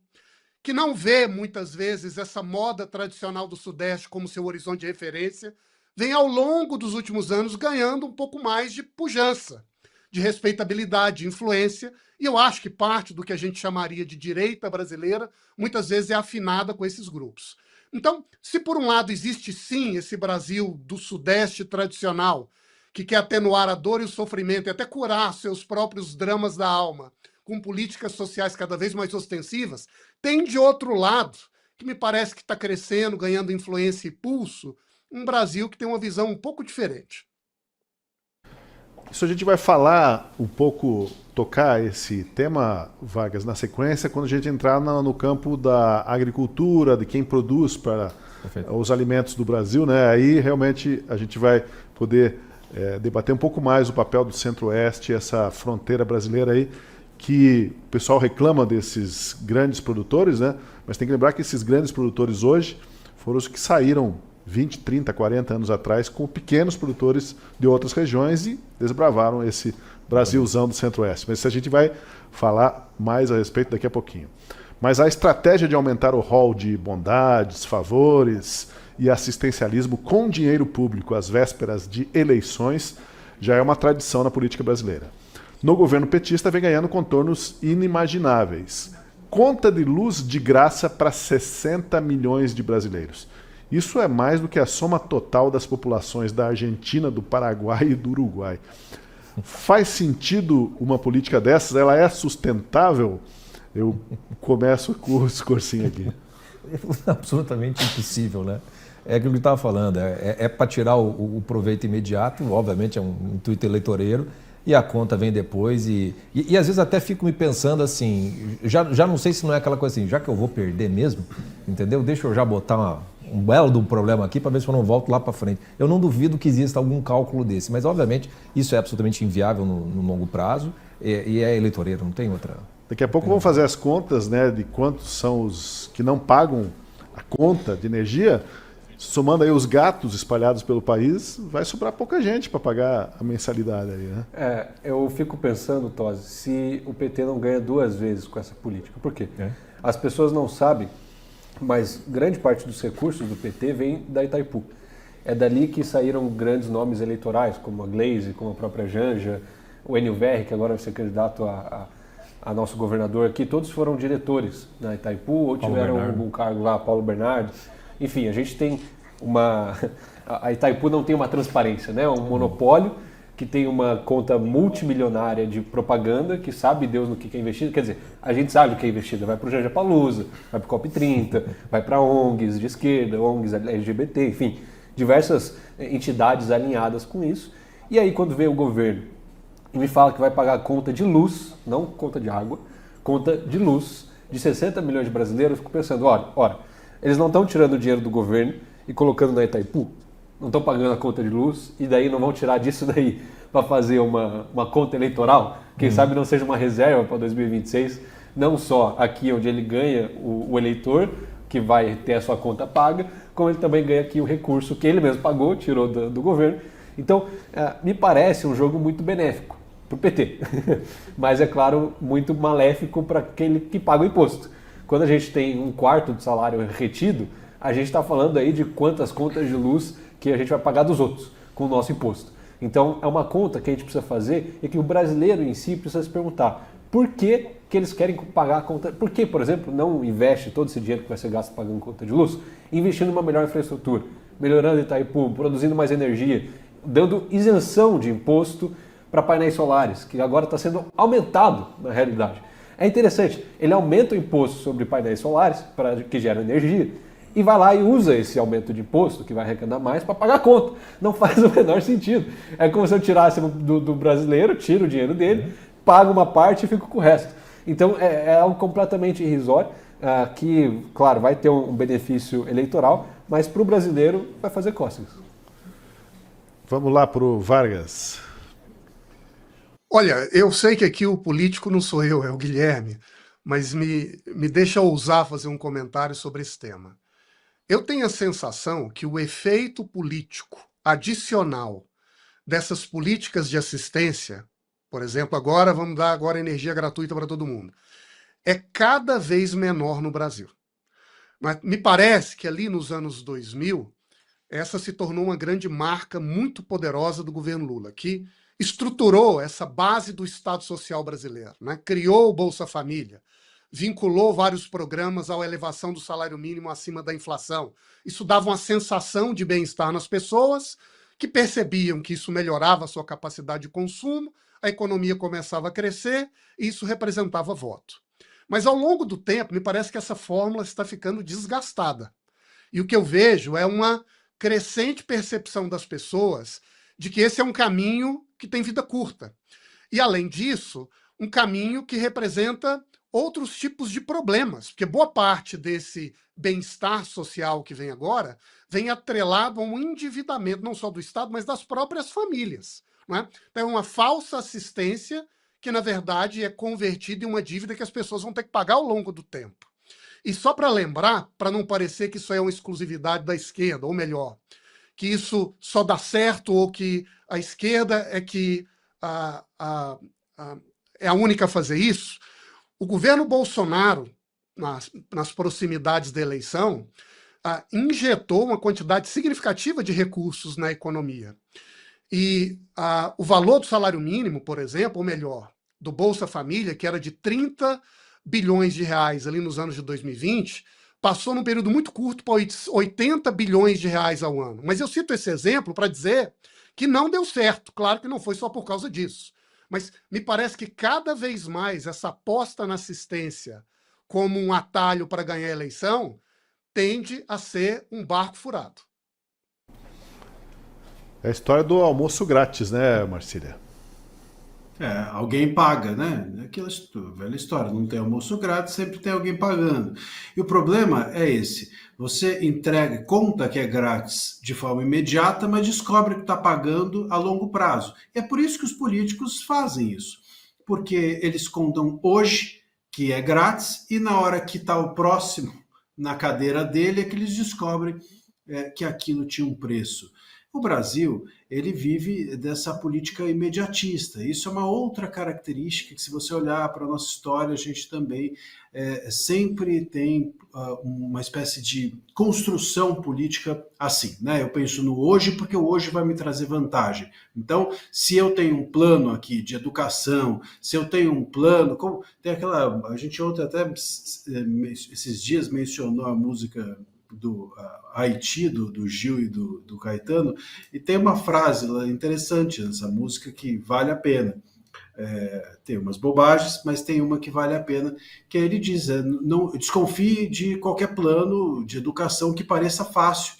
que não vê, muitas vezes, essa moda tradicional do Sudeste como seu horizonte de referência, vem, ao longo dos últimos anos, ganhando um pouco mais de pujança, de respeitabilidade, de influência, e eu acho que parte do que a gente chamaria de direita brasileira, muitas vezes é afinada com esses grupos. Então, se por um lado existe sim esse Brasil do Sudeste tradicional, que quer atenuar a dor e o sofrimento e até curar seus próprios dramas da alma, com políticas sociais cada vez mais ostensivas, tem de outro lado, que me parece que está crescendo, ganhando influência e pulso, um Brasil que tem uma visão um pouco diferente. Isso a gente vai falar um pouco, tocar esse tema, Vargas, na sequência, quando a gente entrar no campo da agricultura, de quem produz para os alimentos do Brasil, né? Aí realmente a gente vai poder debater um pouco mais o papel do Centro-Oeste, essa fronteira brasileira aí, que o pessoal reclama desses grandes produtores, né? Mas tem que lembrar que esses grandes produtores hoje foram os que saíram 20, 30, 40 anos atrás com pequenos produtores de outras regiões e desbravaram esse Brasilzão do Centro-Oeste. Mas isso a gente vai falar mais a respeito daqui a pouquinho. Mas a estratégia de aumentar o rol de bondades, favores e assistencialismo com dinheiro público às vésperas de eleições já é uma tradição na política brasileira. No governo petista vem ganhando contornos inimagináveis. Conta de luz de graça para 60 milhões de brasileiros. Isso é mais do que a soma total das populações da Argentina, do Paraguai e do Uruguai. Faz sentido uma política dessas? Ela é sustentável? Eu começo com o discursinho aqui. É absolutamente impossível, né? É aquilo que eu estava falando, é para tirar o proveito imediato, obviamente é um intuito eleitoreiro, e a conta vem depois, e às vezes até fico me pensando assim, já não sei se não é aquela coisa assim, já que eu vou perder mesmo, entendeu? Deixa eu já botar um belo de um problema aqui para ver se eu não volto lá para frente. Eu não duvido que exista algum cálculo desse, mas obviamente isso é absolutamente inviável no longo prazo e é eleitoreiro, não tem outra. Daqui a pouco vamos fazer as contas, né, de quantos são os que não pagam a conta de energia Somando aí os gatos espalhados pelo país, vai sobrar pouca gente para pagar a mensalidade aí, né? Eu fico pensando, Tosi, se o PT não ganha 2 vezes com essa política. Por quê? As pessoas não sabem, mas grande parte dos recursos do PT vem da Itaipu. É dali que saíram grandes nomes eleitorais, como a Gleisi, como a própria Janja, o Enio Verri, que agora vai ser candidato a nosso governador aqui. Todos foram diretores na Itaipu ou tiveram algum cargo lá, Paulo Bernardo. Enfim, a gente tem a Itaipu não tem uma transparência, né? Um monopólio que tem uma conta multimilionária de propaganda, que sabe Deus no que é investido. Quer dizer, a gente sabe o que é investido. Vai para o Janja Palusa, vai para o COP30, vai para ONGs de esquerda, ONGs LGBT, enfim, diversas entidades alinhadas com isso. E aí, quando vem o governo e me fala que vai pagar conta de luz, não conta de água, conta de luz de 60 milhões de brasileiros, eu fico pensando, ora, eles não estão tirando o dinheiro do governo e colocando na Itaipu, não estão pagando a conta de luz e daí não vão tirar disso daí para fazer uma conta eleitoral, quem sabe não seja uma reserva para 2026, não só aqui onde ele ganha o eleitor, que vai ter a sua conta paga, como ele também ganha aqui o recurso que ele mesmo pagou, tirou do governo. Então, me parece um jogo muito benéfico para o PT, mas é claro, muito maléfico para aquele que paga o imposto. Quando a gente tem 1/4 do salário retido, a gente está falando aí de quantas contas de luz que a gente vai pagar dos outros com o nosso imposto. Então, é uma conta que a gente precisa fazer e que o brasileiro em si precisa se perguntar por que eles querem pagar a conta. Por que, por exemplo, não investe todo esse dinheiro que vai ser gasto pagando conta de luz, investindo numa melhor infraestrutura, melhorando Itaipu, produzindo mais energia, dando isenção de imposto para painéis solares, que agora está sendo aumentado na realidade. É interessante, ele aumenta o imposto sobre painéis solares, que geram energia, e vai lá e usa esse aumento de imposto, que vai arrecadar mais, para pagar a conta. Não faz o menor sentido. É como se eu tirasse do brasileiro, tiro o dinheiro dele, pago uma parte e fico com o resto. Então é algo completamente irrisório, que, claro, vai ter um benefício eleitoral, mas para o brasileiro vai fazer cócegas. Vamos lá para o Vargas. Olha, eu sei que aqui o político não sou eu, é o Guilherme, mas me deixa ousar fazer um comentário sobre esse tema. Eu tenho a sensação que o efeito político adicional dessas políticas de assistência, por exemplo, vamos dar agora energia gratuita para todo mundo, é cada vez menor no Brasil. Mas me parece que ali nos anos 2000, essa se tornou uma grande marca muito poderosa do governo Lula, que estruturou essa base do Estado Social brasileiro, né? Criou o Bolsa Família, vinculou vários programas à elevação do salário mínimo acima da inflação. Isso dava uma sensação de bem-estar nas pessoas, que percebiam que isso melhorava a sua capacidade de consumo, a economia começava a crescer e isso representava voto. Mas ao longo do tempo, me parece que essa fórmula está ficando desgastada. E o que eu vejo é uma crescente percepção das pessoas de que esse é um caminho que tem vida curta. E, além disso, um caminho que representa outros tipos de problemas, porque boa parte desse bem-estar social que vem agora vem atrelado a um endividamento, não só do Estado, mas das próprias famílias. Não é? Então, é uma falsa assistência que, na verdade, é convertida em uma dívida que as pessoas vão ter que pagar ao longo do tempo. E só para lembrar, para não parecer que isso é uma exclusividade da esquerda, ou melhor, que isso só dá certo ou que a esquerda é que é a única a fazer isso, o governo Bolsonaro, nas proximidades da eleição, injetou uma quantidade significativa de recursos na economia. E o valor do salário mínimo, por exemplo, ou melhor, do Bolsa Família, que era de 30 bilhões de reais ali nos anos de 2020, passou num período muito curto para 80 bilhões de reais ao ano. Mas eu cito esse exemplo para dizer que não deu certo. Claro que não foi só por causa disso. Mas me parece que cada vez mais essa aposta na assistência como um atalho para ganhar a eleição tende a ser um barco furado. É a história do almoço grátis, né, Marcília? Alguém paga, né? Aquela velha história, não tem almoço grátis, sempre tem alguém pagando. E o problema é esse, você conta que é grátis de forma imediata, mas descobre que está pagando a longo prazo. E é por isso que os políticos fazem isso, porque eles contam hoje que é grátis e na hora que está o próximo na cadeira dele é que eles descobrem que aquilo tinha um preço. O Brasil, ele vive dessa política imediatista. Isso é uma outra característica que, se você olhar para a nossa história, a gente também sempre tem uma espécie de construção política assim, né? Eu penso no hoje porque o hoje vai me trazer vantagem. Então, se eu tenho um plano aqui de educação, se eu tenho um plano, como tem aquela, a gente ontem até esses dias mencionou a música do Haiti, do Gil e do Caetano, e tem uma frase interessante nessa música que vale a pena. Tem umas bobagens, mas tem uma que vale a pena, que ele diz, não desconfie de qualquer plano de educação que pareça fácil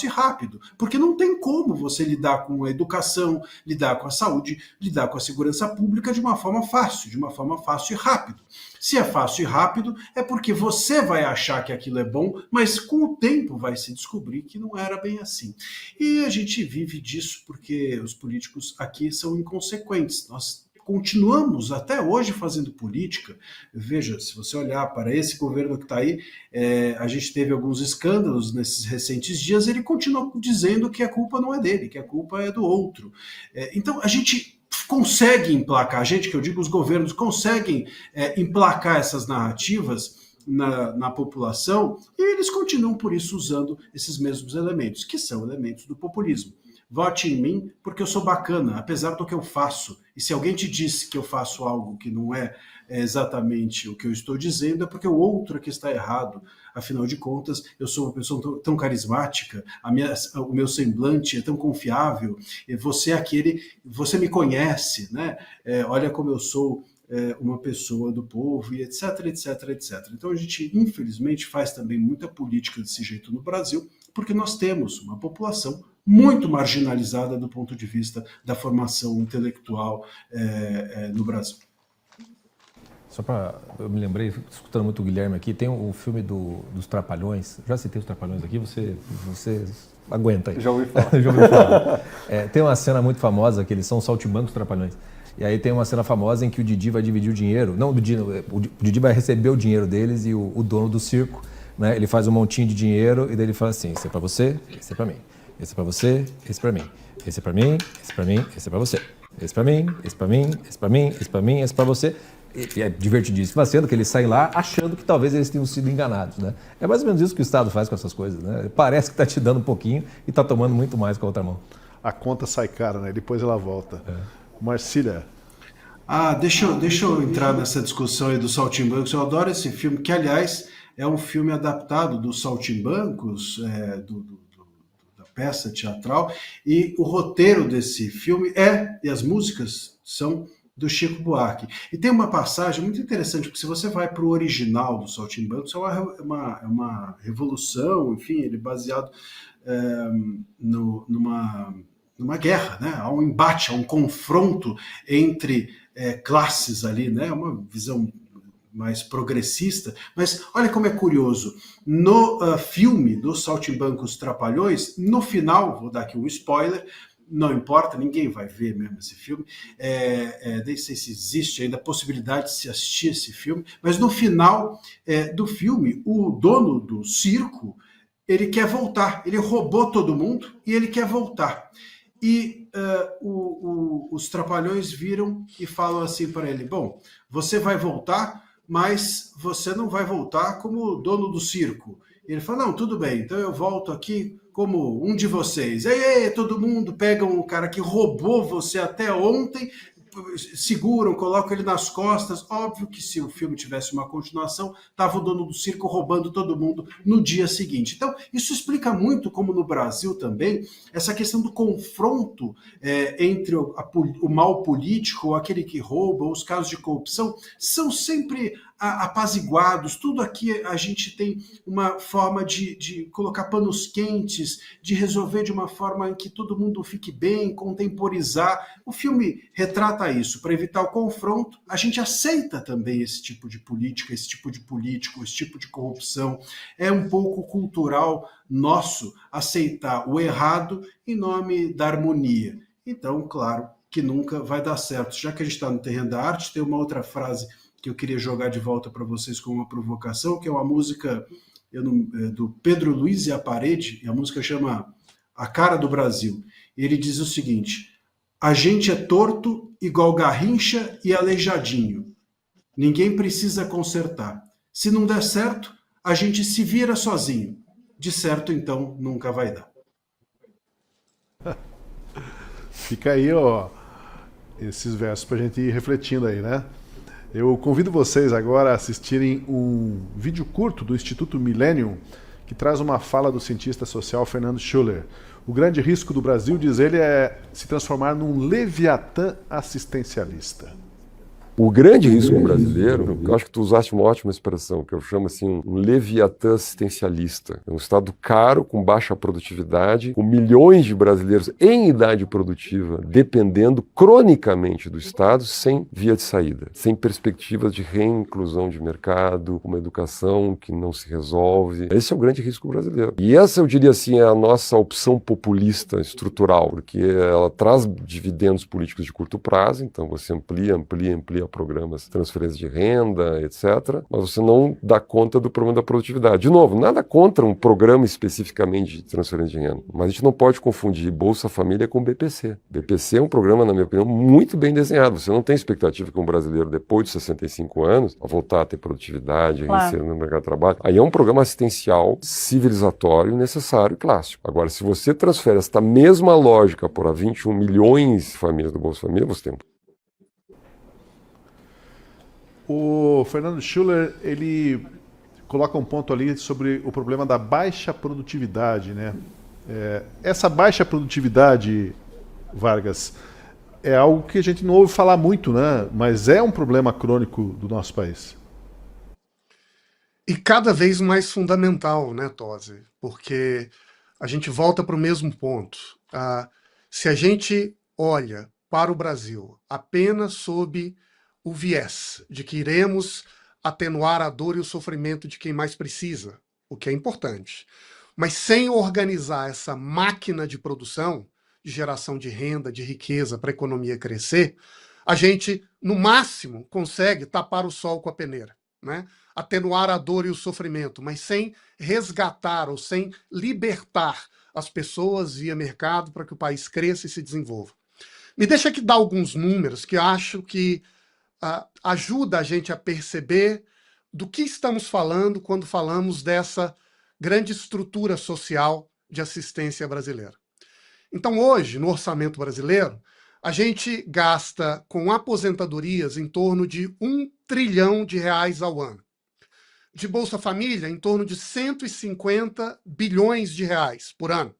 e rápido, porque não tem como você lidar com a educação, lidar com a saúde, lidar com a segurança pública de uma forma fácil e rápido. Se é fácil e rápido, é porque você vai achar que aquilo é bom, mas com o tempo vai se descobrir que não era bem assim. E a gente vive disso porque os políticos aqui são inconsequentes. Nós continuamos até hoje fazendo política. Veja, se você olhar para esse governo que está aí, a gente teve alguns escândalos nesses recentes dias, ele continua dizendo que a culpa não é dele, que a culpa é do outro. Então, a gente consegue emplacar, a gente, que eu digo, os governos conseguem emplacar essas narrativas na população, e eles continuam, por isso, usando esses mesmos elementos, que são elementos do populismo. Vote em mim porque eu sou bacana, apesar do que eu faço. E se alguém te disse que eu faço algo que não é exatamente o que eu estou dizendo, é porque o outro é que está errado. Afinal de contas, eu sou uma pessoa tão carismática, o meu semblante é tão confiável, e você me conhece, né? Olha como eu sou uma pessoa do povo, e etc, etc, etc. Então a gente, infelizmente, faz também muita política desse jeito no Brasil, porque nós temos uma população muito marginalizada do ponto de vista da formação intelectual no Brasil. Só para... Eu me lembrei, escutando muito o Guilherme aqui, tem o filme dos Trapalhões. Já citei os Trapalhões aqui, você aguenta aí. Já ouvi falar. Já ouvi falar. Tem uma cena muito famosa, que eles são saltimbancos Trapalhões. E aí tem uma cena famosa em que o Didi vai dividir o dinheiro. Não, o Didi vai receber o dinheiro deles e o dono do circo, né, ele faz um montinho de dinheiro e daí ele fala assim, esse é para você, esse é para mim. Esse é pra você, esse é pra mim. Esse é pra mim, esse é pra mim, esse é pra você. Esse é pra mim, esse é pra mim, esse é pra mim, esse é pra mim, esse é pra você. E é divertidíssimo a cena que eles saem lá achando que talvez eles tenham sido enganados, né? É mais ou menos isso que o Estado faz com essas coisas, né? Parece que está te dando um pouquinho e está tomando muito mais com a outra mão. A conta sai cara, né? Depois ela volta. Marcília. Deixa eu entrar nessa discussão aí dos Saltimbancos. Eu adoro esse filme, que, aliás, é um filme adaptado dos Saltimbancos, da peça teatral, e o roteiro desse filme e as músicas são do Chico Buarque. E tem uma passagem muito interessante, porque se você vai para o original do Saltimbancos, é uma revolução, enfim, ele é baseado numa guerra, né? Há um embate, há um confronto entre classes ali, né? Uma visão mais progressista, mas olha como é curioso, no filme dos Saltimbancos Trapalhões, no final, vou dar aqui um spoiler, não importa, ninguém vai ver mesmo esse filme, nem sei se existe ainda a possibilidade de se assistir esse filme, mas no final do filme, o dono do circo, ele quer voltar, ele roubou todo mundo e ele quer voltar. E os Trapalhões viram e falam assim para ele, bom, você vai voltar, mas você não vai voltar como dono do circo. E ele fala, não, tudo bem, então eu volto aqui como um de vocês. Ei, todo mundo pega um cara que roubou você até ontem, seguram, colocam ele nas costas. Óbvio que se o filme tivesse uma continuação, estava o dono do circo roubando todo mundo no dia seguinte. Então, isso explica muito como no Brasil também, essa questão do confronto entre o mal político, aquele que rouba, os casos de corrupção, são sempre apaziguados. Tudo aqui a gente tem uma forma de colocar panos quentes, de resolver de uma forma em que todo mundo fique bem, contemporizar. O filme retrata isso. Para evitar o confronto, a gente aceita também esse tipo de política, esse tipo de político, esse tipo de corrupção. É um pouco cultural nosso aceitar o errado em nome da harmonia. Então, claro que nunca vai dar certo. Já que a gente está no terreno da arte, tem uma outra frase que eu queria jogar de volta para vocês como uma provocação, que é uma música do Pedro Luiz e a Parede, e a música chama A Cara do Brasil. Ele diz o seguinte: a gente é torto igual Garrincha e Aleijadinho. Ninguém precisa consertar. Se não der certo, a gente se vira sozinho. De certo, então, nunca vai dar. Fica aí, ó, esses versos pra gente ir refletindo aí, né? Eu convido vocês agora a assistirem um vídeo curto do Instituto Millennium que traz uma fala do cientista social Fernando Schuller. O grande risco do Brasil, diz ele, é se transformar num leviatã assistencialista. O grande risco brasileiro, eu acho que tu usaste uma ótima expressão, que eu chamo assim, um leviatã assistencialista. É um Estado caro, com baixa produtividade, com milhões de brasileiros em idade produtiva, dependendo cronicamente do Estado, sem via de saída, sem perspectivas de reinclusão de mercado, uma educação que não se resolve. Esse é o grande risco brasileiro. E essa, eu diria assim, é a nossa opção populista estrutural, porque ela traz dividendos políticos de curto prazo, então você amplia programas, transferência de renda, etc. Mas você não dá conta do problema da produtividade. De novo, nada contra um programa especificamente de transferência de renda, mas a gente não pode confundir Bolsa Família com BPC. BPC é um programa, na minha opinião, muito bem desenhado. Você não tem expectativa que um brasileiro, depois de 65 anos, a voltar a ter produtividade, reinserir no mercado de trabalho. Aí é um programa assistencial, civilizatório, necessário e clássico. Agora, se você transfere esta mesma lógica para 21 milhões de famílias do Bolsa Família, você tem O Fernando Schuller, ele coloca um ponto ali sobre o problema da baixa produtividade, né? Essa baixa produtividade, Vargas, é algo que a gente não ouve falar muito, né? Mas é um problema crônico do nosso país. E cada vez mais fundamental, né, Tosi? Porque a gente volta para o mesmo ponto. Se a gente olha para o Brasil apenas sob o viés de que iremos atenuar a dor e o sofrimento de quem mais precisa, o que é importante, mas sem organizar essa máquina de produção, de geração de renda, de riqueza para a economia crescer, a gente, no máximo, consegue tapar o sol com a peneira, né? Atenuar a dor e o sofrimento, mas sem resgatar ou sem libertar as pessoas via mercado para que o país cresça e se desenvolva. Me deixa aqui dar alguns números que acho que ajuda a gente a perceber do que estamos falando quando falamos dessa grande estrutura social de assistência brasileira. Então, hoje, no orçamento brasileiro, a gente gasta com aposentadorias em torno de R$1 trilhão ao ano. De Bolsa Família, em torno de 150 bilhões de reais por ano.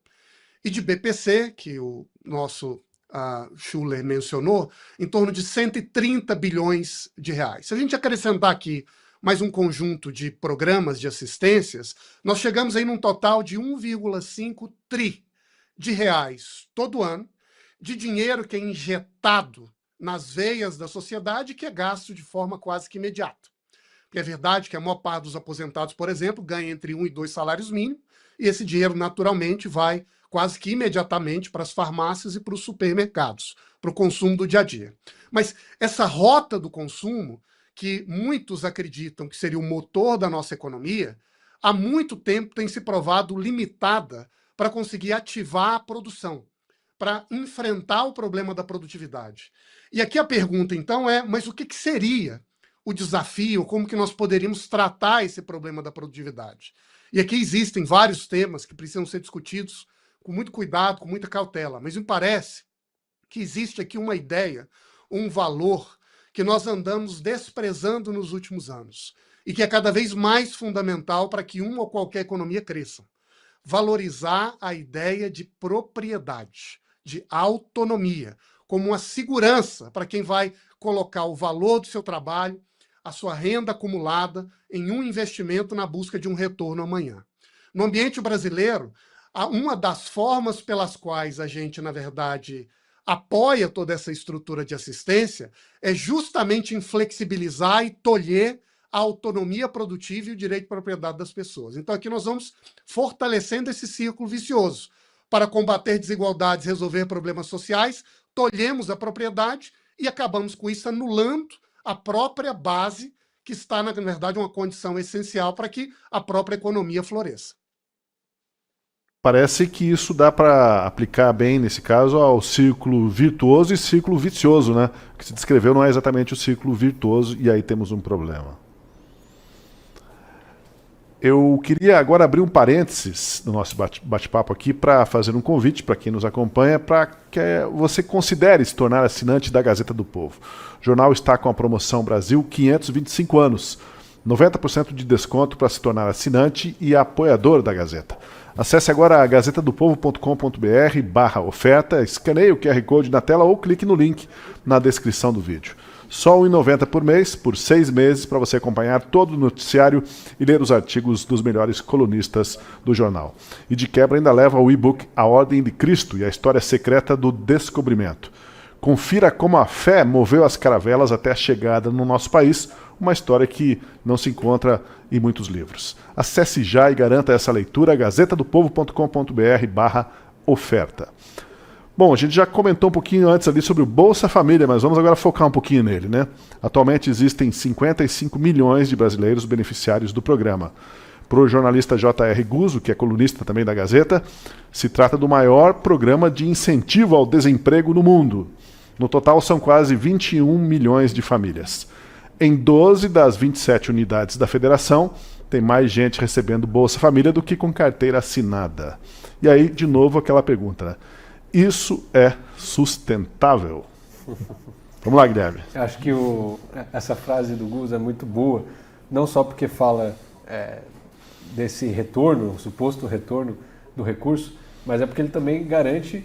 E de BPC, que o nosso Schuller mencionou, em torno de 130 bilhões de reais. Se a gente acrescentar aqui mais um conjunto de programas de assistências, nós chegamos aí num total de 1,5 tri de reais todo ano, de dinheiro que é injetado nas veias da sociedade e que é gasto de forma quase que imediata. Porque é verdade que a maior parte dos aposentados, por exemplo, ganha entre 1 e 2 salários mínimos, e esse dinheiro naturalmente vai quase que imediatamente para as farmácias e para os supermercados, para o consumo do dia a dia. Mas essa rota do consumo, que muitos acreditam que seria o motor da nossa economia, há muito tempo tem se provado limitada para conseguir ativar a produção, para enfrentar o problema da produtividade. E aqui a pergunta, então, é, mas o que seria o desafio, como que nós poderíamos tratar esse problema da produtividade? E aqui existem vários temas que precisam ser discutidos com muito cuidado, com muita cautela, mas me parece que existe aqui uma ideia, um valor que nós andamos desprezando nos últimos anos e que é cada vez mais fundamental para que uma ou qualquer economia cresça. Valorizar a ideia de propriedade, de autonomia, como uma segurança para quem vai colocar o valor do seu trabalho, a sua renda acumulada em um investimento na busca de um retorno amanhã. No ambiente brasileiro, uma das formas pelas quais a gente, na verdade, apoia toda essa estrutura de assistência é justamente em flexibilizar e tolher a autonomia produtiva e o direito de propriedade das pessoas. Então aqui nós vamos fortalecendo esse círculo vicioso. Para combater desigualdades, resolver problemas sociais, tolhemos a propriedade e acabamos com isso anulando a própria base que está, na verdade, uma condição essencial para que a própria economia floresça. Parece que isso dá para aplicar bem, nesse caso, ao círculo virtuoso e círculo vicioso, né? O que se descreveu não é exatamente o círculo virtuoso, e aí temos um problema. Eu queria agora abrir um parênteses no nosso bate-papo aqui para fazer um convite para quem nos acompanha para que você considere se tornar assinante da Gazeta do Povo. O jornal está com a promoção Brasil 525 anos. 90% de desconto para se tornar assinante e apoiador da Gazeta. Acesse agora gazetadopovo.com.br/oferta, escaneie o QR Code na tela ou clique no link na descrição do vídeo. Só R$ 1,90 por mês, por 6 meses, para você acompanhar todo o noticiário e ler os artigos dos melhores colunistas do jornal. E de quebra ainda leva o e-book A Ordem de Cristo e a História Secreta do Descobrimento. Confira como a fé moveu as caravelas até a chegada no nosso país, uma história que não se encontra em muitos livros. Acesse já e garanta essa leitura, gazetadopovo.com.br/oferta. Bom, a gente já comentou um pouquinho antes ali sobre o Bolsa Família, mas vamos agora focar um pouquinho nele, né? Atualmente existem 55 milhões de brasileiros beneficiários do programa. Para o jornalista J.R. Guzzo, que é colunista também da Gazeta, se trata do maior programa de incentivo ao desemprego no mundo. No total, são quase 21 milhões de famílias. Em 12 das 27 unidades da federação, tem mais gente recebendo Bolsa Família do que com carteira assinada. E aí, de novo, aquela pergunta, né? Isso é sustentável? Vamos lá, Guilherme. Eu acho que essa frase do Gus é muito boa, não só porque fala desse retorno, suposto retorno do recurso, mas é porque ele também garante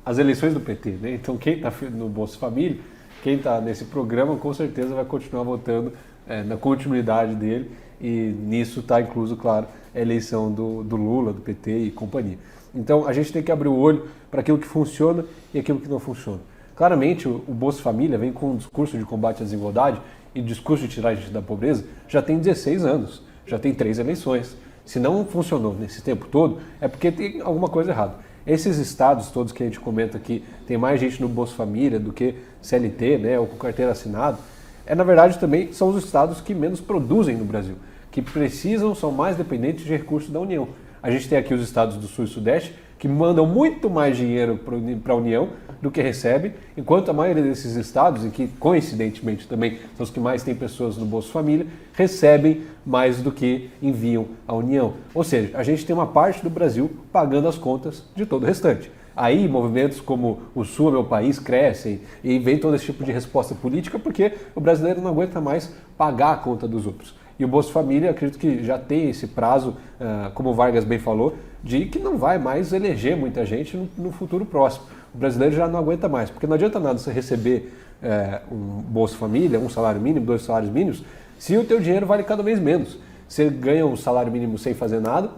as eleições do PT, né? Então quem está no Bolsa Família, quem está nesse programa, com certeza vai continuar votando na continuidade dele, e nisso está incluso, claro, a eleição do Lula, do PT e companhia. Então a gente tem que abrir o olho para aquilo que funciona e aquilo que não funciona. Claramente o Bolsa Família vem com um discurso de combate à desigualdade e discurso de tirar a gente da pobreza já tem 16 anos, já tem 3 eleições. Se não funcionou nesse tempo todo, é porque tem alguma coisa errada. Esses estados todos que a gente comenta aqui, tem mais gente no Bolsa Família do que CLT, né, ou com carteira assinada, na verdade também são os estados que menos produzem no Brasil, que precisam, são mais dependentes de recursos da União. A gente tem aqui os estados do Sul e Sudeste que mandam muito mais dinheiro para a União do que recebe, enquanto a maioria desses estados, e que coincidentemente também são os que mais têm pessoas no Bolsa Família, recebem mais do que enviam à União. Ou seja, a gente tem uma parte do Brasil pagando as contas de todo o restante. Aí movimentos como o Sul é meu país crescem e vem todo esse tipo de resposta política porque o brasileiro não aguenta mais pagar a conta dos outros. E o Bolsa Família, acredito que já tem esse prazo, como o Vargas bem falou, de que não vai mais eleger muita gente no futuro próximo. O brasileiro já não aguenta mais, porque não adianta nada você receber um Bolsa Família, um salário mínimo, 2 salários mínimos, se o teu dinheiro vale cada vez menos. Você ganha um salário mínimo sem fazer nada,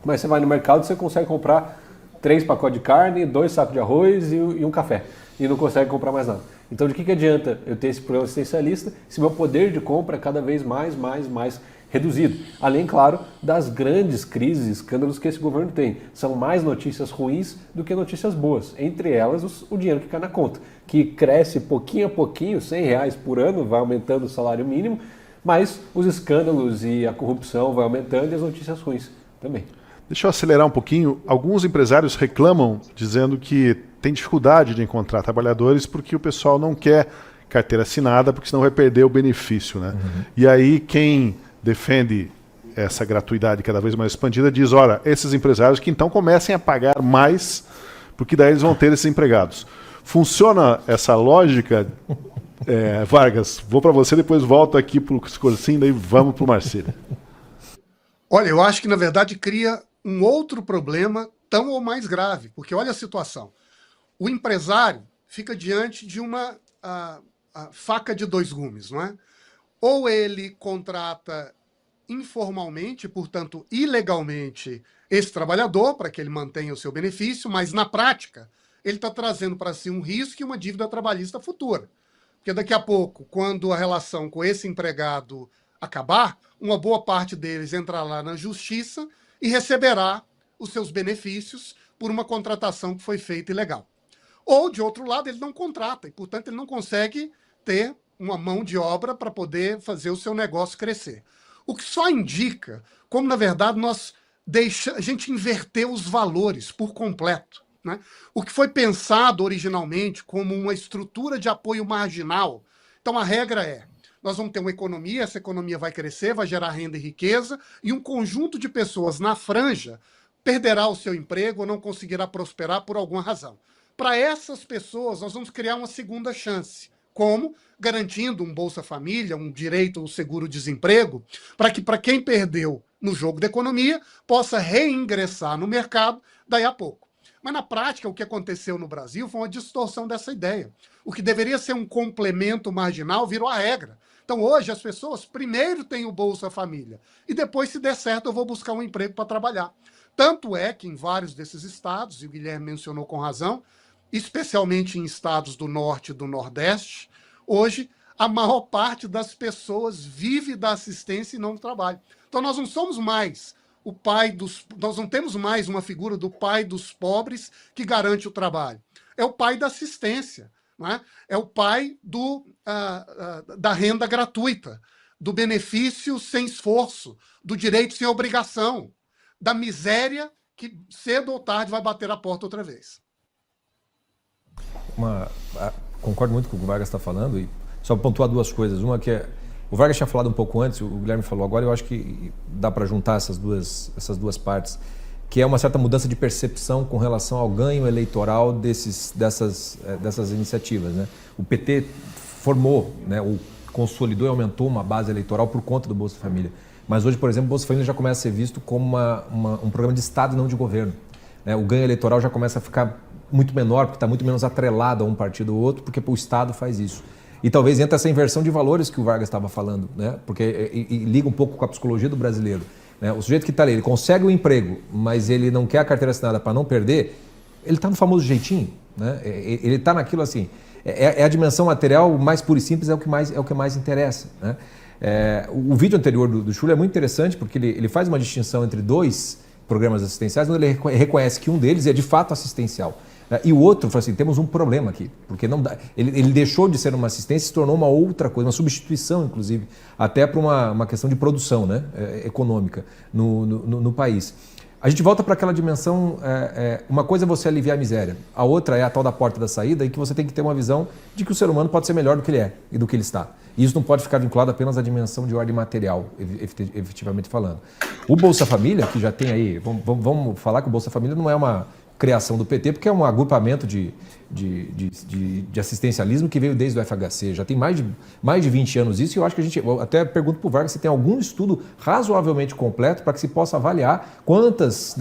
mas você vai no mercado e você consegue comprar 3 pacotes de carne, 2 sacos de arroz e um café, e não consegue comprar mais nada. Então de que adianta eu ter esse programa assistencialista se meu poder de compra é cada vez mais reduzido? Além, claro, das grandes crises e escândalos que esse governo tem. São mais notícias ruins do que notícias boas. Entre elas, o dinheiro que cai na conta, que cresce pouquinho a pouquinho, R$100 por ano, vai aumentando o salário mínimo, mas os escândalos e a corrupção vai aumentando e as notícias ruins também. Deixa eu acelerar um pouquinho. Alguns empresários reclamam, dizendo que tem dificuldade de encontrar trabalhadores porque o pessoal não quer carteira assinada, porque senão vai perder o benefício, né? Uhum. E aí quem defende essa gratuidade cada vez mais expandida diz, olha, esses empresários que então comecem a pagar mais, porque daí eles vão ter esses empregados. Funciona essa lógica, Vargas? Vou para você, depois volto aqui para o Scorsin, daí vamos para o Marcílio. Olha, eu acho que na verdade cria um outro problema tão ou mais grave, porque olha a situação. O empresário fica diante de uma faca de 2 gumes, não é? Ou ele contrata informalmente, portanto, ilegalmente, esse trabalhador para que ele mantenha o seu benefício, mas na prática ele está trazendo para si um risco e uma dívida trabalhista futura. Porque daqui a pouco, quando a relação com esse empregado acabar, uma boa parte deles entrará na justiça e receberá os seus benefícios por uma contratação que foi feita ilegal. Ou, de outro lado, ele não contrata e, portanto, ele não consegue ter uma mão de obra para poder fazer o seu negócio crescer. O que só indica como, na verdade, a gente inverteu os valores por completo, né? O que foi pensado originalmente como uma estrutura de apoio marginal. Então, a regra é, nós vamos ter uma economia, essa economia vai crescer, vai gerar renda e riqueza, e um conjunto de pessoas na franja perderá o seu emprego ou não conseguirá prosperar por alguma razão. Para essas pessoas, nós vamos criar uma segunda chance. Como? Garantindo um Bolsa Família, um direito ao seguro-desemprego, para que, para quem perdeu no jogo da economia, possa reingressar no mercado daí a pouco. Mas, na prática, o que aconteceu no Brasil foi uma distorção dessa ideia. O que deveria ser um complemento marginal virou a regra. Então, hoje, as pessoas primeiro têm o Bolsa Família e depois, se der certo, eu vou buscar um emprego para trabalhar. Tanto é que em vários desses estados, e o Guilherme mencionou com razão, especialmente em estados do Norte e do Nordeste, hoje a maior parte das pessoas vive da assistência e não do trabalho. Então nós não somos mais nós não temos mais uma figura do pai dos pobres que garante o trabalho. É o pai da assistência, não é? É o pai da renda gratuita, do benefício sem esforço, do direito sem obrigação, da miséria que cedo ou tarde vai bater a porta outra vez. Concordo muito com o que o Vargas está falando, e só pontuar duas coisas. Uma que é, o Vargas tinha falado um pouco antes, o Guilherme falou agora, eu acho que dá para juntar essas duas partes, que é uma certa mudança de percepção com relação ao ganho eleitoral dessas iniciativas, né? O PT formou, né, consolidou e aumentou uma base eleitoral por conta do Bolsa Família. Mas hoje, por exemplo, o Bolsa Família já começa a ser visto como um programa de Estado e não de governo, né? O ganho eleitoral já começa a ficar muito menor, porque está muito menos atrelado a um partido ou outro, porque o Estado faz isso. E talvez entre essa inversão de valores que o Vargas estava falando, né? Porque e liga um pouco com a psicologia do brasileiro, né? O sujeito que está ali, ele consegue o emprego, mas ele não quer a carteira assinada para não perder, ele está no famoso jeitinho, né? Ele está naquilo assim, é a dimensão material mais pura e simples, é o que mais interessa, né? O vídeo anterior do Schulho é muito interessante, porque ele faz uma distinção entre dois programas assistenciais, onde ele reconhece que um deles é de fato assistencial. E o outro fala assim, temos um problema aqui, porque não dá, ele deixou de ser uma assistência e se tornou uma outra coisa, uma substituição, inclusive, até para uma questão de produção, né, econômica no país. A gente volta para aquela dimensão, uma coisa é você aliviar a miséria, a outra é a tal da porta da saída, em que você tem que ter uma visão de que o ser humano pode ser melhor do que ele é e do que ele está. E isso não pode ficar vinculado apenas à dimensão de ordem material, efetivamente falando. O Bolsa Família, que já tem aí, vamos falar que o Bolsa Família não é uma criação do PT, porque é um agrupamento de assistencialismo que veio desde o FHC, já tem mais de 20 anos isso, e eu acho que eu até pergunto para o Vargas se tem algum estudo razoavelmente completo para que se possa avaliar quantos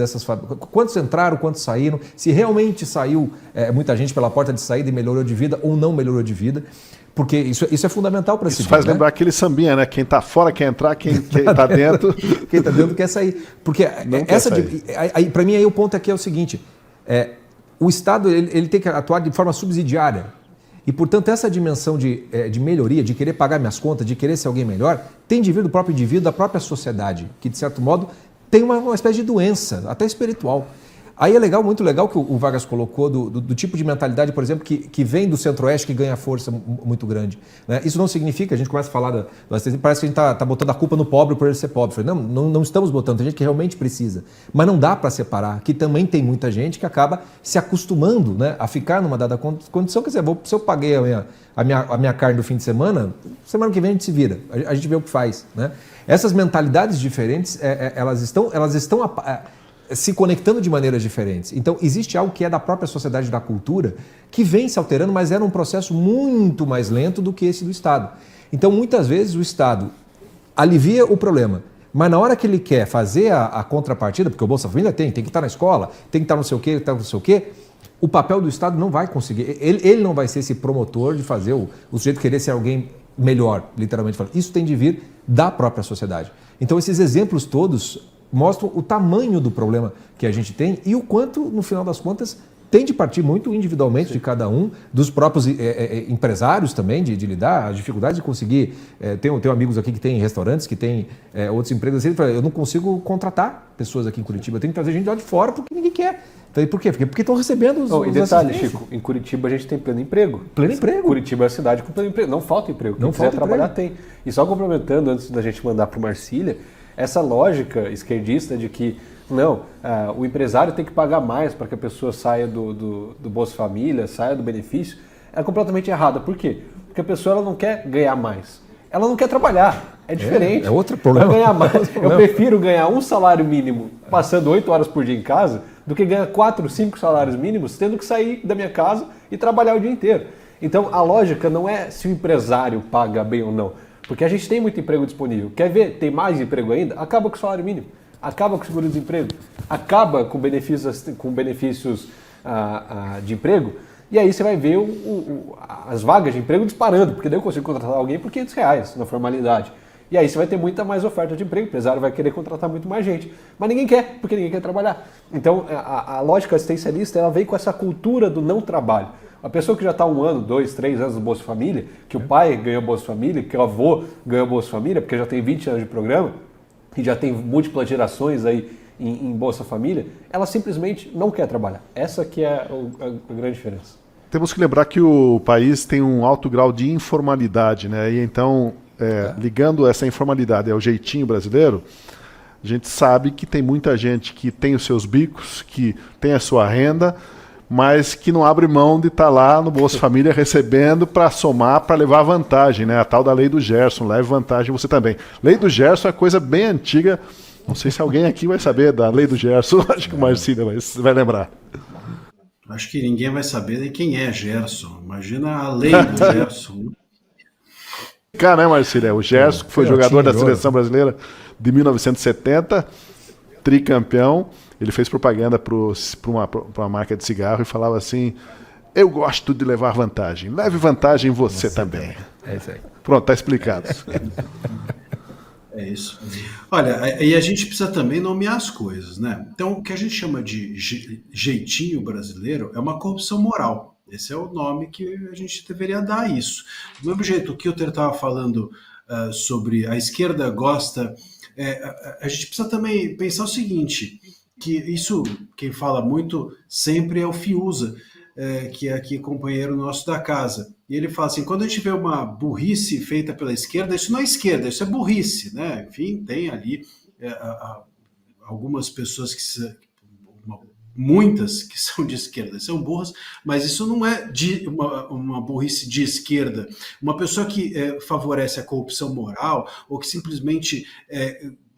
entraram, quantos saíram, se realmente saiu muita gente pela porta de saída e melhorou de vida ou não melhorou de vida, porque isso é fundamental para se ver. Isso faz lembrar aquele sambinha, né? Quem está fora quer entrar, quem está dentro... Quem está dentro quer sair. Porque para mim aí o ponto aqui é o seguinte, o Estado ele tem que atuar de forma subsidiária e, portanto, essa dimensão de melhoria, de querer pagar minhas contas, de querer ser alguém melhor, tem de vir do próprio indivíduo, da própria sociedade, que, de certo modo, tem uma espécie de doença, até espiritual. Aí é muito legal que o Vargas colocou do tipo de mentalidade, por exemplo, que vem do Centro-Oeste, que ganha força muito grande, né? Isso não significa, a gente começa a falar, parece que a gente está botando a culpa no pobre por ele ser pobre. Não estamos botando, tem gente que realmente precisa. Mas não dá para separar, que também tem muita gente que acaba se acostumando, né, a ficar numa dada condição. Quer dizer, se eu paguei a minha carne do fim de semana que vem a gente se vira, a gente vê o que faz, né? Essas mentalidades diferentes, elas estão se conectando de maneiras diferentes. Então, existe algo que é da própria sociedade da cultura que vem se alterando, mas era um processo muito mais lento do que esse do Estado. Então, muitas vezes, o Estado alivia o problema, mas na hora que ele quer fazer a contrapartida, porque o Bolsa Família tem que estar na escola, tem que estar não sei o quê, o papel do Estado não vai conseguir, ele não vai ser esse promotor de fazer o sujeito querer ser alguém melhor, literalmente falando. Isso tem de vir da própria sociedade. Então, esses exemplos todos mostram o tamanho do problema que a gente tem e o quanto, no final das contas, tem de partir muito individualmente de cada um, dos próprios empresários também, de lidar, as dificuldades de conseguir. Tenho amigos aqui que têm restaurantes, que têm outros empregos assim, ele fala, eu não consigo contratar pessoas aqui em Curitiba, eu tenho que trazer gente lá de fora porque ninguém quer. Então, por quê? Porque estão recebendo os E detalhe, Chico, em Curitiba a gente tem pleno emprego. Pleno emprego. Curitiba é a cidade com pleno emprego. Não falta emprego. Quem quiser trabalhar tem. E só complementando, antes da gente mandar para o Marcília, essa lógica esquerdista de que não, o empresário tem que pagar mais para que a pessoa saia do Bolsa Família, saia do benefício, é completamente errada. Por quê? Porque a pessoa ela não quer ganhar mais. Ela não quer trabalhar. É diferente. É outro problema. Vai ganhar mais. Eu prefiro ganhar um salário mínimo passando 8 horas por dia em casa do que ganhar 4, 5 salários mínimos tendo que sair da minha casa e trabalhar o dia inteiro. Então a lógica não é se o empresário paga bem ou não. Porque a gente tem muito emprego disponível. Quer ver? Tem mais emprego ainda? Acaba com o salário mínimo. Acaba com o seguro-desemprego. Acaba com benefícios de emprego. E aí você vai ver as vagas de emprego disparando. Porque daí eu consigo contratar alguém por R$500 na formalidade. E aí você vai ter muita mais oferta de emprego, o empresário vai querer contratar muito mais gente. Mas ninguém quer, porque ninguém quer trabalhar. Então a lógica assistencialista ela vem com essa cultura do não trabalho. A pessoa que já está 1 ano, 2, 3 anos no Bolsa Família, que o pai ganhou Bolsa Família, que o avô ganhou Bolsa Família, porque já tem 20 anos de programa, e já tem múltiplas gerações aí em Bolsa Família, ela simplesmente não quer trabalhar. Essa que é a grande diferença. Temos que lembrar que o país tem um alto grau de informalidade, né? E então, ligando essa informalidade ao jeitinho brasileiro, a gente sabe que tem muita gente que tem os seus bicos, que tem a sua renda, mas que não abre mão de estar lá no Bolsa Família recebendo para somar, para levar vantagem, né? A tal da lei do Gerson, leve vantagem você também. Lei do Gerson é coisa bem antiga, não sei se alguém aqui vai saber da lei do Gerson, acho que o Marcília vai lembrar. Acho que ninguém vai saber nem quem é Gerson, imagina a lei do Gerson. Cara, né, Marcília? O Gerson, que foi jogador da Seleção Brasileira de 1970, tricampeão, ele fez propaganda para uma marca de cigarro e falava assim, eu gosto de levar vantagem, leve vantagem você também. É isso aí. Pronto, tá explicado. É isso. Olha, e a gente precisa também nomear as coisas, né? Então, o que a gente chama de jeitinho brasileiro é uma corrupção moral. Esse é o nome que a gente deveria dar a isso. Do mesmo jeito, o que o Kilter estava falando sobre a esquerda gosta, a gente precisa também pensar o seguinte, que isso, quem fala muito sempre é o Fiuza, que é aqui companheiro nosso da casa. E ele fala assim, quando a gente vê uma burrice feita pela esquerda, isso não é esquerda, isso é burrice, né? Enfim, tem ali algumas pessoas muitas que são de esquerda, são burras, mas isso não é uma burrice de esquerda. Uma pessoa que favorece a corrupção moral ou que simplesmente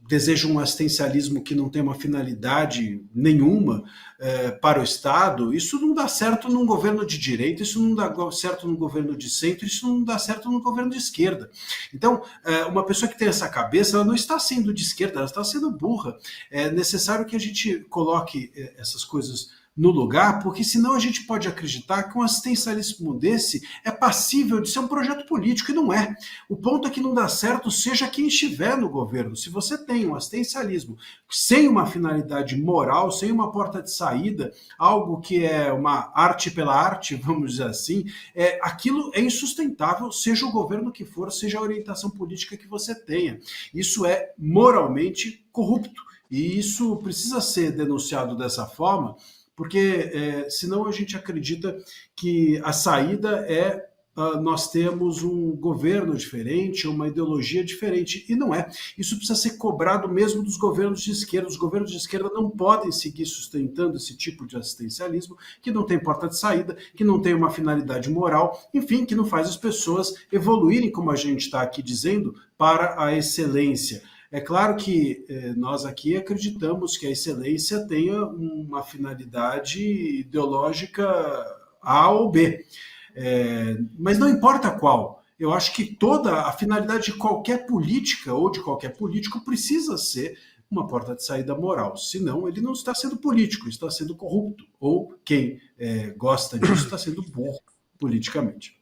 deseja um assistencialismo que não tem uma finalidade nenhuma para o Estado, isso não dá certo num governo de direita, isso não dá certo num governo de centro, isso não dá certo num governo de esquerda. Então, uma pessoa que tem essa cabeça, ela não está sendo de esquerda, ela está sendo burra. É necessário que a gente coloque essas coisas no lugar, porque senão a gente pode acreditar que um assistencialismo desse é passível de ser um projeto político, e não é. O ponto é que não dá certo, seja quem estiver no governo. Se você tem um assistencialismo sem uma finalidade moral, sem uma porta de saída, algo que é uma arte pela arte, vamos dizer assim, aquilo é insustentável, seja o governo que for, seja a orientação política que você tenha. Isso é moralmente corrupto, e isso precisa ser denunciado dessa forma, porque senão a gente acredita que a saída nós temos um governo diferente, uma ideologia diferente, e não é. Isso precisa ser cobrado mesmo dos governos de esquerda. Os governos de esquerda não podem seguir sustentando esse tipo de assistencialismo, que não tem porta de saída, que não tem uma finalidade moral, enfim, que não faz as pessoas evoluírem, como a gente está aqui dizendo, para a excelência. É claro que nós aqui acreditamos que a excelência tenha uma finalidade ideológica A ou B, mas não importa qual. Eu acho que toda a finalidade de qualquer política ou de qualquer político precisa ser uma porta de saída moral, senão ele não está sendo político, está sendo corrupto, ou quem gosta disso está sendo burro politicamente.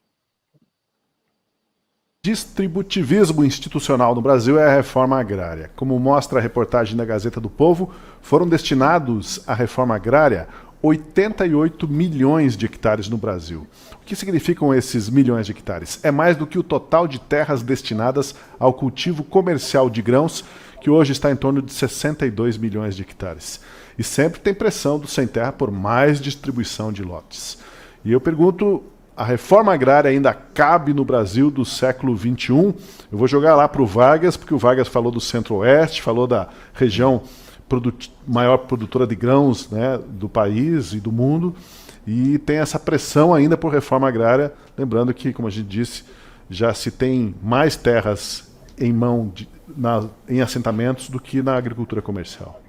Distributivismo institucional no Brasil é a reforma agrária. Como mostra a reportagem da Gazeta do Povo, foram destinados à reforma agrária 88 milhões de hectares no Brasil. O que significam esses milhões de hectares? É mais do que o total de terras destinadas ao cultivo comercial de grãos, que hoje está em torno de 62 milhões de hectares. E sempre tem pressão do sem terra por mais distribuição de lotes. E eu pergunto, a reforma agrária ainda cabe no Brasil do século XXI? Eu vou jogar lá para o Vargas, porque o Vargas falou do Centro-Oeste, falou da região maior produtora de grãos, né, do país e do mundo, e tem essa pressão ainda por reforma agrária, lembrando que, como a gente disse, já se tem mais terras em mão em assentamentos do que na agricultura comercial.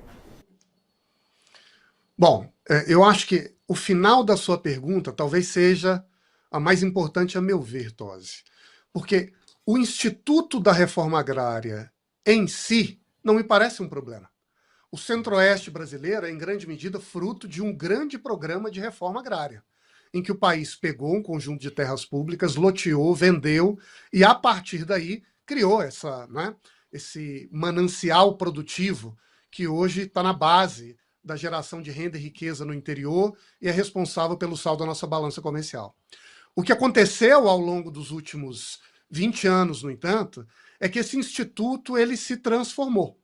Bom, eu acho que o final da sua pergunta talvez seja a mais importante a meu ver, Tosi, porque o Instituto da Reforma Agrária em si não me parece um problema. O Centro-Oeste brasileiro é, em grande medida, fruto de um grande programa de reforma agrária, em que o país pegou um conjunto de terras públicas, loteou, vendeu, e a partir daí criou esse manancial produtivo que hoje está na base da geração de renda e riqueza no interior e é responsável pelo saldo da nossa balança comercial. O que aconteceu ao longo dos últimos 20 anos, no entanto, é que esse instituto ele se transformou.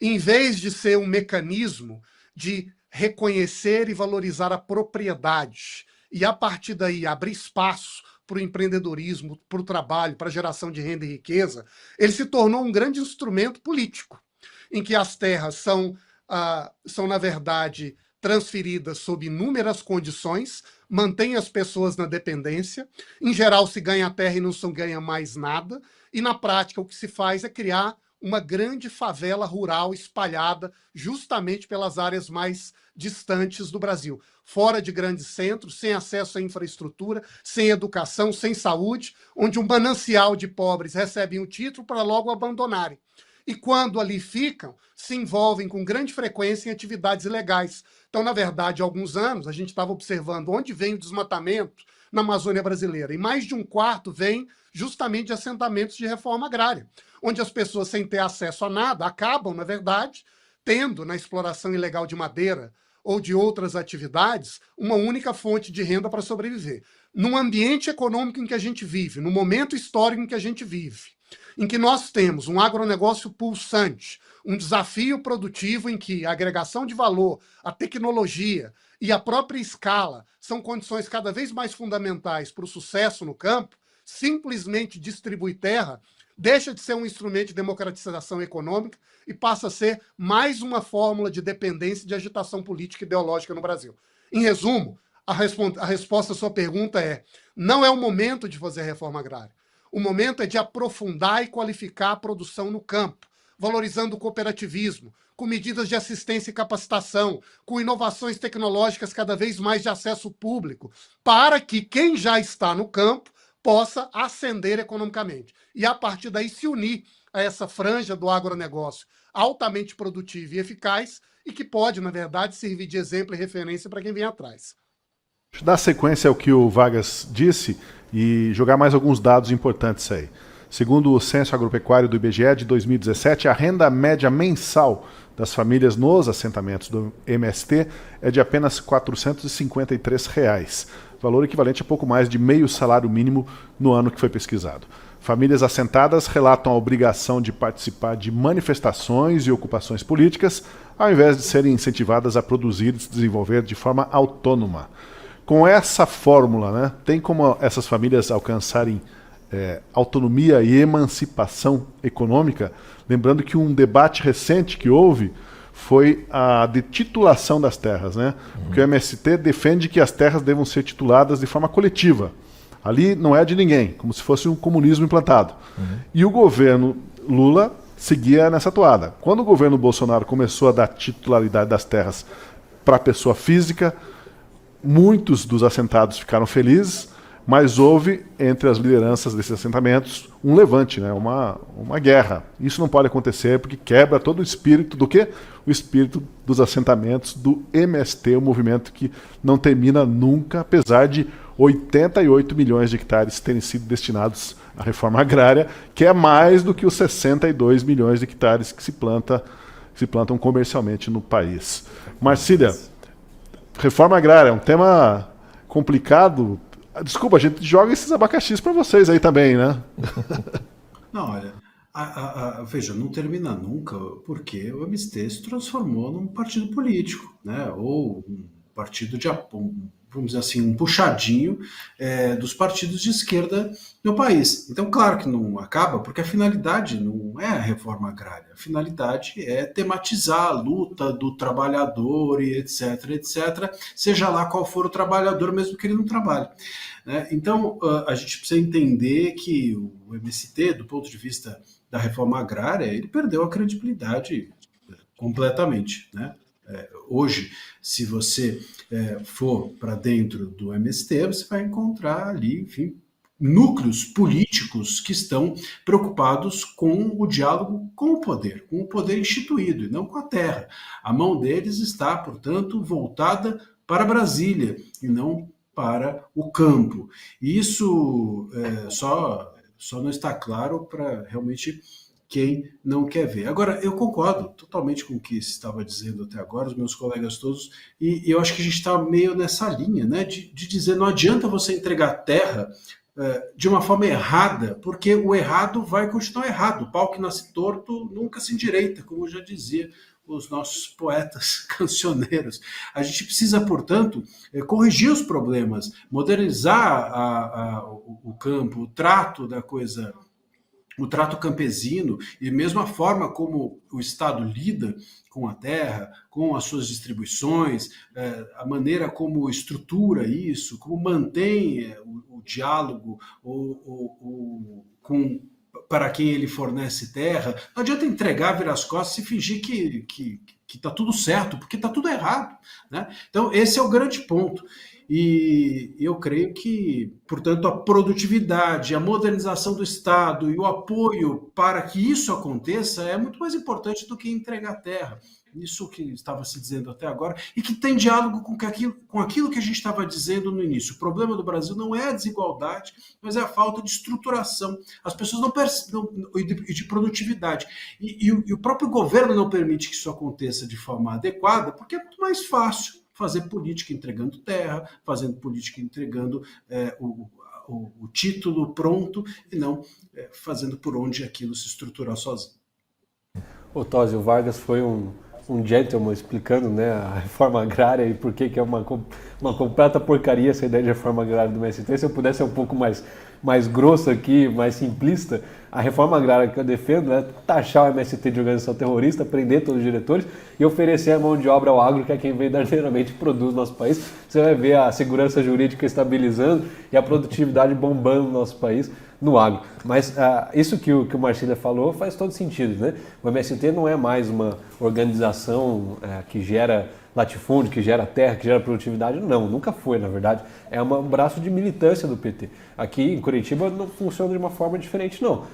Em vez de ser um mecanismo de reconhecer e valorizar a propriedade e, a partir daí, abrir espaço para o empreendedorismo, para o trabalho, para a geração de renda e riqueza, ele se tornou um grande instrumento político, em que as terras são na verdade, transferidas sob inúmeras condições, mantém as pessoas na dependência, em geral se ganha terra e não se ganha mais nada, e na prática o que se faz é criar uma grande favela rural espalhada justamente pelas áreas mais distantes do Brasil, fora de grandes centros, sem acesso à infraestrutura, sem educação, sem saúde, onde um manancial de pobres recebem o título para logo abandonarem. E quando ali ficam, se envolvem com grande frequência em atividades ilegais. Então, na verdade, há alguns anos, a gente estava observando onde vem o desmatamento na Amazônia brasileira. E mais de um quarto vem justamente de assentamentos de reforma agrária, onde as pessoas, sem ter acesso a nada, acabam, na verdade, tendo na exploração ilegal de madeira ou de outras atividades, uma única fonte de renda para sobreviver. Num ambiente econômico em que a gente vive, no momento histórico em que a gente vive, em que nós temos um agronegócio pulsante, um desafio produtivo em que a agregação de valor, a tecnologia e a própria escala são condições cada vez mais fundamentais para o sucesso no campo, simplesmente distribuir terra deixa de ser um instrumento de democratização econômica e passa a ser mais uma fórmula de dependência e de agitação política e ideológica no Brasil. Em resumo, a resposta à sua pergunta é: não é o momento de fazer reforma agrária. O momento é de aprofundar e qualificar a produção no campo, valorizando o cooperativismo, com medidas de assistência e capacitação, com inovações tecnológicas cada vez mais de acesso público, para que quem já está no campo possa ascender economicamente. E, a partir daí, se unir a essa franja do agronegócio altamente produtivo e eficaz e que pode, na verdade, servir de exemplo e referência para quem vem atrás. Deixa eu dar sequência ao que o Vargas disse e jogar mais alguns dados importantes aí. Segundo o Censo Agropecuário do IBGE de 2017, a renda média mensal das famílias nos assentamentos do MST é de apenas R$ 453, valor equivalente a pouco mais de meio salário mínimo no ano que foi pesquisado. Famílias assentadas relatam a obrigação de participar de manifestações e ocupações políticas, ao invés de serem incentivadas a produzir e se desenvolver de forma autônoma. Com essa fórmula, né, tem como essas famílias alcançarem autonomia e emancipação econômica? Lembrando que um debate recente que houve foi a de titulação das terras, né? Porque o MST defende que as terras devam ser tituladas de forma coletiva. Ali não é de ninguém, como se fosse um comunismo implantado. E o governo Lula seguia nessa toada. Quando o governo Bolsonaro começou a dar titularidade das terras para a pessoa física, muitos dos assentados ficaram felizes, mas houve, entre as lideranças desses assentamentos, um levante, né? uma guerra. Isso não pode acontecer porque quebra todo o espírito do quê? O espírito dos assentamentos do MST, um movimento que não termina nunca, apesar de 88 milhões de hectares terem sido destinados à reforma agrária, que é mais do que os 62 milhões de hectares que se plantam comercialmente no país. Marcília, Reforma agrária é um tema complicado. Desculpa, a gente joga esses abacaxis para vocês aí também, né? Não, olha, veja, não termina nunca, porque o MST se transformou num partido político, né? Ou um partido de apoio, vamos dizer assim, um puxadinho dos partidos de esquerda no país. Então, claro que não acaba, porque a finalidade não é a reforma agrária, a finalidade é tematizar a luta do trabalhador e etc, etc, seja lá qual for o trabalhador, mesmo que ele não trabalhe. Né? Então, a gente precisa entender que o MST, do ponto de vista da reforma agrária, ele perdeu a credibilidade completamente, né? Hoje, se você for para dentro do MST, você vai encontrar ali, enfim, núcleos políticos que estão preocupados com o diálogo com o poder instituído e não com a terra. A mão deles está, portanto, voltada para Brasília e não para o campo. E isso só não está claro para realmente quem não quer ver. Agora, eu concordo totalmente com o que se estava dizendo até agora, os meus colegas todos, e eu acho que a gente está meio nessa linha, né, de dizer não adianta você entregar terra de uma forma errada, porque o errado vai continuar errado. O pau que nasce torto nunca se endireita, como já dizia os nossos poetas cancioneiros. A gente precisa, portanto, corrigir os problemas, modernizar o campo, o trato da coisa, o trato campesino e mesmo a forma como o Estado lida com a terra, com as suas distribuições, a maneira como estrutura isso, como mantém o diálogo para quem ele fornece terra. Não adianta entregar, virar as costas e fingir que está tudo certo, porque está tudo errado. Né? Então, esse é o grande ponto. E eu creio que, portanto, a produtividade, a modernização do Estado e o apoio para que isso aconteça é muito mais importante do que entregar terra. Isso que estava se dizendo até agora, e que tem diálogo com aquilo que a gente estava dizendo no início. O problema do Brasil não é a desigualdade, mas é a falta de estruturação. As pessoas não percebem, e de produtividade. E o próprio governo não permite que isso aconteça de forma adequada, porque é muito mais fácil fazer política entregando terra, fazendo política entregando o título pronto, e não fazendo por onde aquilo se estruturar sozinho. O Tósio Vargas foi um gentleman explicando, né, a reforma agrária e por que é uma completa porcaria essa ideia de reforma agrária do MST. Se eu pudesse ser um pouco mais grosso aqui, mais simplista, a reforma agrária que eu defendo é taxar o MST de organização terrorista, prender todos os diretores e oferecer a mão de obra ao agro, que é quem verdadeiramente produz no nosso país. Você vai ver a segurança jurídica estabilizando e a produtividade bombando no nosso país no agro. Mas isso que o Marcília falou faz todo sentido, né? O MST não é mais uma organização que gera latifúndio, que gera terra, que gera produtividade. Não, nunca foi, na verdade. É um braço de militância do PT. Aqui em Curitiba não funciona de uma forma diferente, não.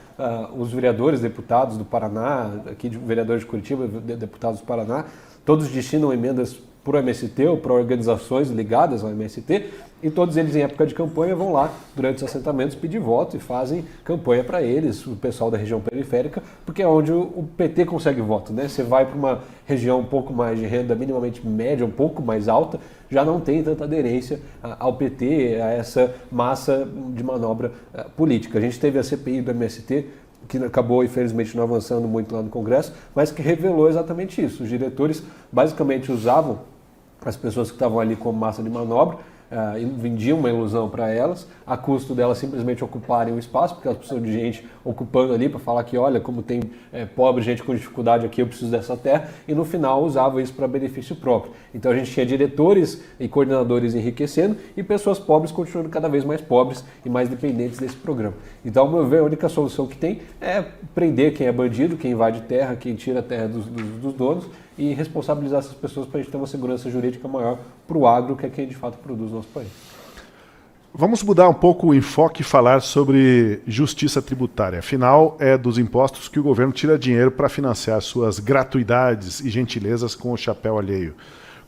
Os vereadores, deputados do Paraná, aqui de vereadores de Curitiba, deputados do Paraná, todos destinam emendas para o MST ou para organizações ligadas ao MST, e todos eles em época de campanha vão lá durante os assentamentos pedir voto e fazem campanha para eles, o pessoal da região periférica, porque é onde o PT consegue voto, né? Você vai para uma região um pouco mais de renda minimamente média, um pouco mais alta, já não tem tanta aderência ao PT, a essa massa de manobra política. A gente teve a CPI do MST, que acabou, infelizmente, não avançando muito lá no Congresso, mas que revelou exatamente isso. Os diretores basicamente usavam as pessoas que estavam ali como massa de manobra, e vendiam uma ilusão para elas, a custo delas simplesmente ocuparem o espaço, porque elas precisam de gente ocupando ali para falar que, olha, como tem pobre, gente com dificuldade aqui, eu preciso dessa terra, e no final usavam isso para benefício próprio. Então a gente tinha diretores e coordenadores enriquecendo e pessoas pobres continuando cada vez mais pobres e mais dependentes desse programa. Então, ao meu ver, a única solução que tem é prender quem é bandido, quem invade terra, quem tira a terra dos donos, e responsabilizar essas pessoas para a gente ter uma segurança jurídica maior para o agro, que é quem de fato produz no nosso país. Vamos mudar um pouco o enfoque e falar sobre justiça tributária. Afinal, é dos impostos que o governo tira dinheiro para financiar suas gratuidades e gentilezas com o chapéu alheio.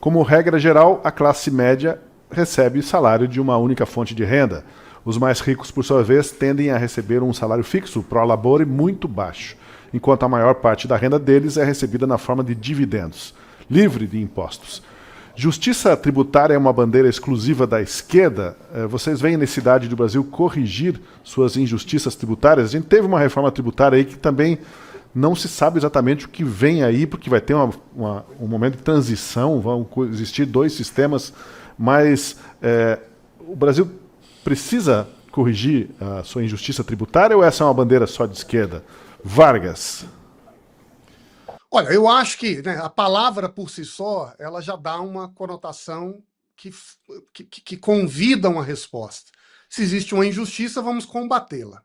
Como regra geral, a classe média recebe salário de uma única fonte de renda. Os mais ricos, por sua vez, tendem a receber um salário fixo, pro labore, muito baixo, enquanto a maior parte da renda deles é recebida na forma de dividendos, livre de impostos. Justiça tributária é uma bandeira exclusiva da esquerda? Vocês veem necessidade do Brasil corrigir suas injustiças tributárias? A gente teve uma reforma tributária aí que também não se sabe exatamente o que vem aí, porque vai ter um momento de transição, vão existir dois sistemas, mas o Brasil precisa corrigir a sua injustiça tributária ou essa é uma bandeira só de esquerda? Vargas. Olha, eu acho que, né, a palavra por si só, ela já dá uma conotação que convida uma resposta. Se existe uma injustiça, vamos combatê-la.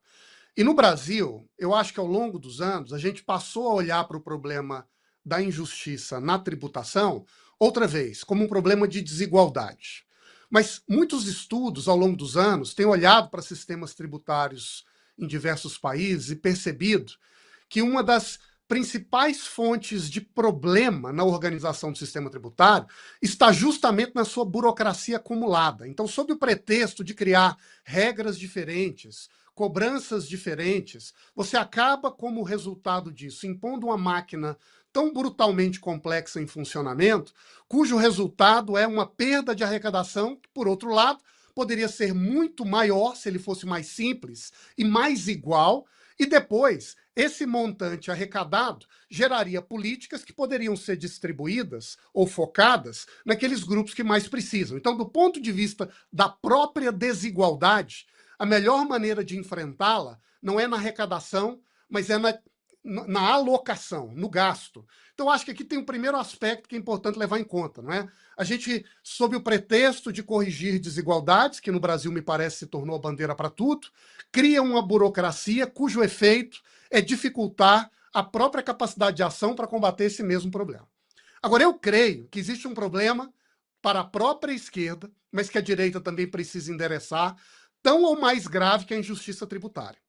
E no Brasil, eu acho que ao longo dos anos, a gente passou a olhar para o problema da injustiça na tributação, outra vez, como um problema de desigualdade. Mas muitos estudos ao longo dos anos têm olhado para sistemas tributários em diversos países e percebido que uma das principais fontes de problema na organização do sistema tributário está justamente na sua burocracia acumulada. Então, sob o pretexto de criar regras diferentes, cobranças diferentes, você acaba, como resultado disso, impondo uma máquina tão brutalmente complexa em funcionamento, cujo resultado é uma perda de arrecadação que, por outro lado, poderia ser muito maior se ele fosse mais simples e mais igual, e depois esse montante arrecadado geraria políticas que poderiam ser distribuídas ou focadas naqueles grupos que mais precisam. Então, do ponto de vista da própria desigualdade, a melhor maneira de enfrentá-la não é na arrecadação, mas é na alocação, no gasto. Então, acho que aqui tem um primeiro aspecto que é importante levar em conta, não é? A gente, sob o pretexto de corrigir desigualdades, que no Brasil me parece se tornou a bandeira para tudo, cria uma burocracia cujo efeito é dificultar a própria capacidade de ação para combater esse mesmo problema. Agora, eu creio que existe um problema para a própria esquerda, mas que a direita também precisa endereçar, tão ou mais grave que a injustiça tributária.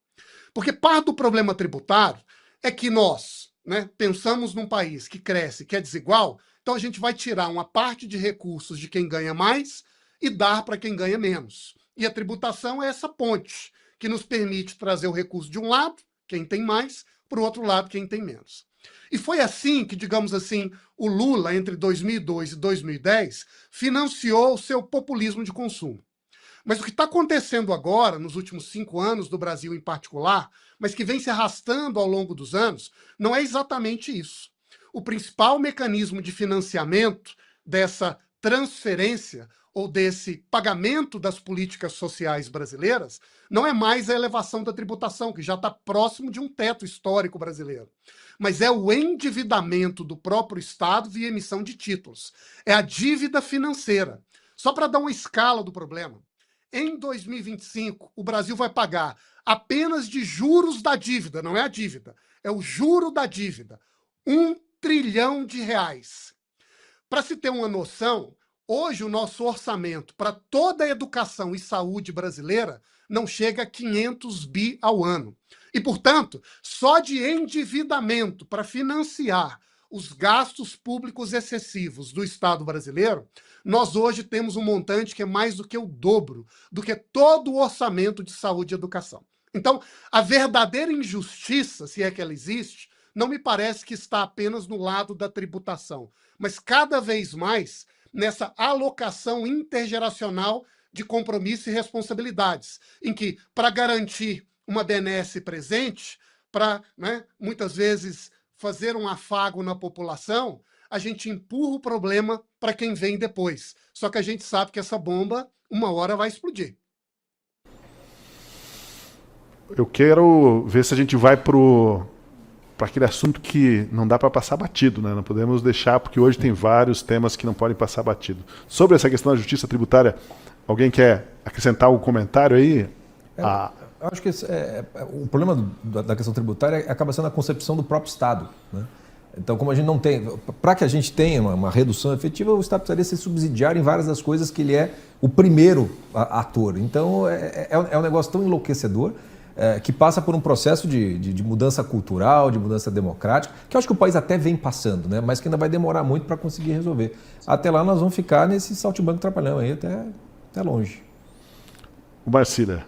Porque parte do problema tributário é que nós, né, pensamos num país que cresce, que é desigual, então a gente vai tirar uma parte de recursos de quem ganha mais e dar para quem ganha menos. E a tributação é essa ponte que nos permite trazer o recurso de um lado, quem tem mais, para o outro lado, quem tem menos. E foi assim que, digamos assim, o Lula, entre 2002 e 2010, financiou o seu populismo de consumo. Mas o que está acontecendo agora, nos últimos 5 anos, do Brasil em particular, mas que vem se arrastando ao longo dos anos, não é exatamente isso. O principal mecanismo de financiamento dessa transferência ou desse pagamento das políticas sociais brasileiras não é mais a elevação da tributação, que já está próximo de um teto histórico brasileiro, mas é o endividamento do próprio Estado via emissão de títulos. É a dívida financeira. Só para dar uma escala do problema, em 2025, o Brasil vai pagar apenas de juros da dívida, não é a dívida, é o juro da dívida, R$ 1 trilhão. Para se ter uma noção, hoje o nosso orçamento para toda a educação e saúde brasileira não chega a 500 bi ao ano. E, portanto, só de endividamento para financiar os gastos públicos excessivos do Estado brasileiro, nós hoje temos um montante que é mais do que o dobro do que todo o orçamento de saúde e educação. Então, a verdadeira injustiça, se é que ela existe, não me parece que está apenas no lado da tributação, mas cada vez mais nessa alocação intergeracional de compromisso e responsabilidades, em que, para garantir uma benesse presente, para, né, muitas vezes, fazer um afago na população, a gente empurra o problema para quem vem depois. Só que a gente sabe que essa bomba, uma hora, vai explodir. Eu quero ver se a gente vai para aquele assunto que não dá para passar batido, né? Não podemos deixar, porque hoje tem vários temas que não podem passar batido. Sobre essa questão da justiça tributária, alguém quer acrescentar algum comentário aí? Eu acho que o problema da questão tributária acaba sendo a concepção do próprio Estado, né? Então, como a gente não tem... Para que a gente tenha uma redução efetiva, o Estado precisaria ser subsidiário em várias das coisas que ele é o primeiro ator. Então, é um negócio tão enlouquecedor que passa por um processo de mudança cultural, de mudança democrática, que eu acho que o país até vem passando, né? Mas que ainda vai demorar muito para conseguir resolver. Até lá nós vamos ficar nesse saltimbanco trapalhão aí até longe. O Marcília.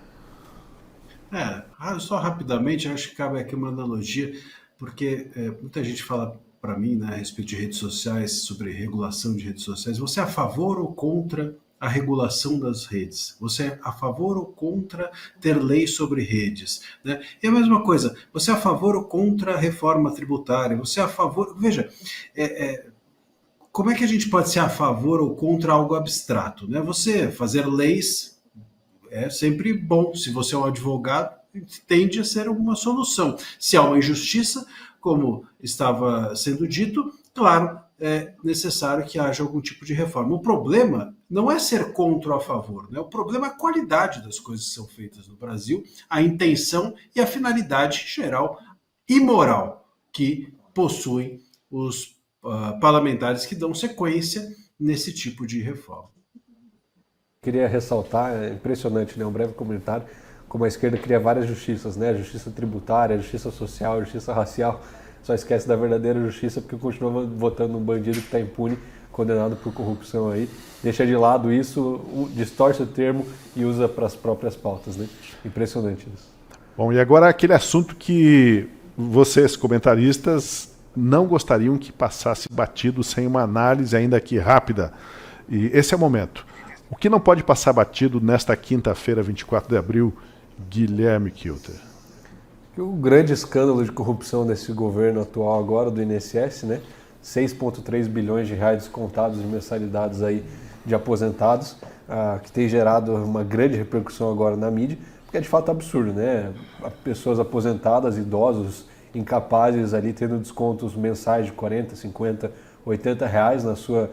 Só rapidamente, acho que cabe aqui uma analogia, porque muita gente fala para mim, né, a respeito de redes sociais, sobre regulação de redes sociais. Você é a favor ou contra a regulação das redes? Você é a favor ou contra ter lei sobre redes? Né? E a mesma coisa, você é a favor ou contra a reforma tributária? Você é a favor... Veja, como é que a gente pode ser a favor ou contra algo abstrato? Né? Você fazer leis é sempre bom. Se você é um advogado, tende a ser uma solução. Se há uma injustiça, como estava sendo dito, claro, é necessário que haja algum tipo de reforma. O problema não é ser contra ou a favor, né? O problema é a qualidade das coisas que são feitas no Brasil, a intenção e a finalidade geral e moral que possuem os parlamentares que dão sequência nesse tipo de reforma. Queria ressaltar, é impressionante, né? Um breve comentário, como a esquerda cria várias justiças, né? Justiça tributária, justiça social, justiça racial. Só esquece da verdadeira justiça porque continua votando um bandido que está impune, condenado por corrupção aí. Deixa de lado isso, distorce o termo e usa para as próprias pautas, né? Impressionante isso. Bom, e agora aquele assunto que vocês, comentaristas, não gostariam que passasse batido sem uma análise ainda aqui rápida. E esse é o momento. O que não pode passar batido nesta quinta-feira, 24 de abril, Guilherme Kilter? O grande escândalo de corrupção desse governo atual agora, do INSS, né? 6,3 bilhões de reais descontados de mensalidades aí de aposentados, que tem gerado uma grande repercussão agora na mídia, porque é de fato absurdo, né? Pessoas aposentadas, idosos, incapazes ali tendo descontos mensais de 40, 50, 80 reais na sua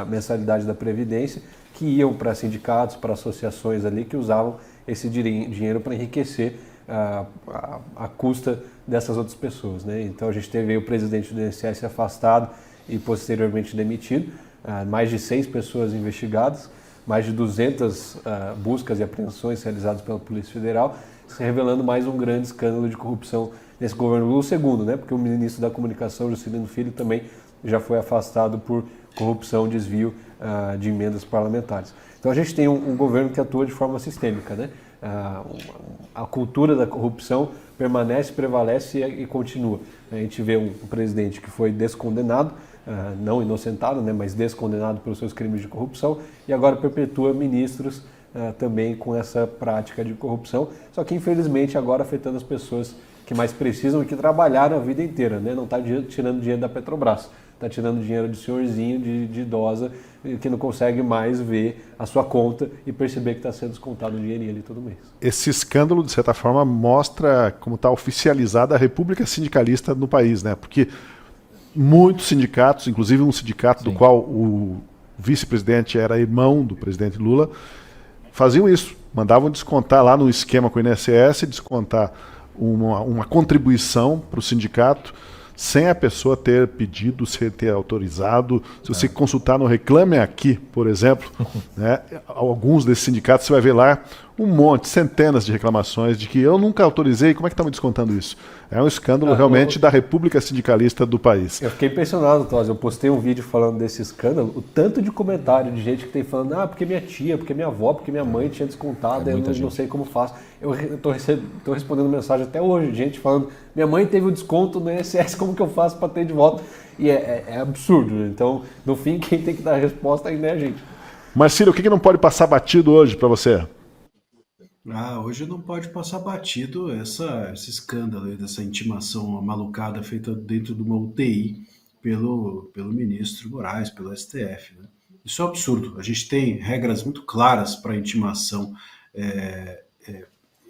mensalidade da Previdência, que iam para sindicatos, para associações ali que usavam esse dinheiro para enriquecer a custa dessas outras pessoas, né? Então a gente teve aí o presidente do INSS afastado e posteriormente demitido, mais de 6 pessoas investigadas, mais de 200 buscas e apreensões realizadas pela Polícia Federal, se revelando mais um grande escândalo de corrupção nesse governo Lula II, né? Porque o ministro da Comunicação, Juscelino Filho, também já foi afastado por corrupção, desvio de emendas parlamentares. Então a gente tem um governo que atua de forma sistêmica, né? A cultura da corrupção permanece, prevalece e continua. A gente vê um presidente que foi descondenado, não inocentado, né, mas descondenado pelos seus crimes de corrupção, e agora perpetua ministros também com essa prática de corrupção, só que infelizmente agora afetando as pessoas que mais precisam e que trabalharam a vida inteira, né? Não está tirando dinheiro da Petrobras, está tirando dinheiro de senhorzinho, de idosa, que não consegue mais ver a sua conta e perceber que está sendo descontado um dinheirinho ali todo mês. Esse escândalo, de certa forma, mostra como está oficializada a República Sindicalista no país, né? Porque muitos sindicatos, inclusive um sindicato do qual o vice-presidente era irmão do presidente Lula, faziam isso, mandavam descontar lá no esquema com o INSS, descontar uma contribuição para o sindicato, sem a pessoa ter pedido, sem ter autorizado. Se você consultar no Reclame Aqui, por exemplo, né, alguns desses sindicatos, você vai ver lá um monte, centenas de reclamações de que eu nunca autorizei, como é que estão me descontando isso? É um escândalo realmente da República Sindicalista do país. Eu fiquei impressionado, Tosi. Eu postei um vídeo falando desse escândalo, o tanto de comentário de gente que tem falando, porque minha tia, porque minha avó, porque minha mãe tinha descontado, eu não sei como faço. Eu tô respondendo mensagem até hoje, gente falando, minha mãe teve o desconto no INSS, como que eu faço para ter de volta? E é absurdo. Então, no fim, quem tem que dar a resposta ainda é a gente. Marcílio, o que não pode passar batido hoje para você? Hoje não pode passar batido esse escândalo, dessa intimação malucada feita dentro de uma UTI pelo ministro Moraes, pelo STF. Né? Isso é um absurdo. A gente tem regras muito claras para intimação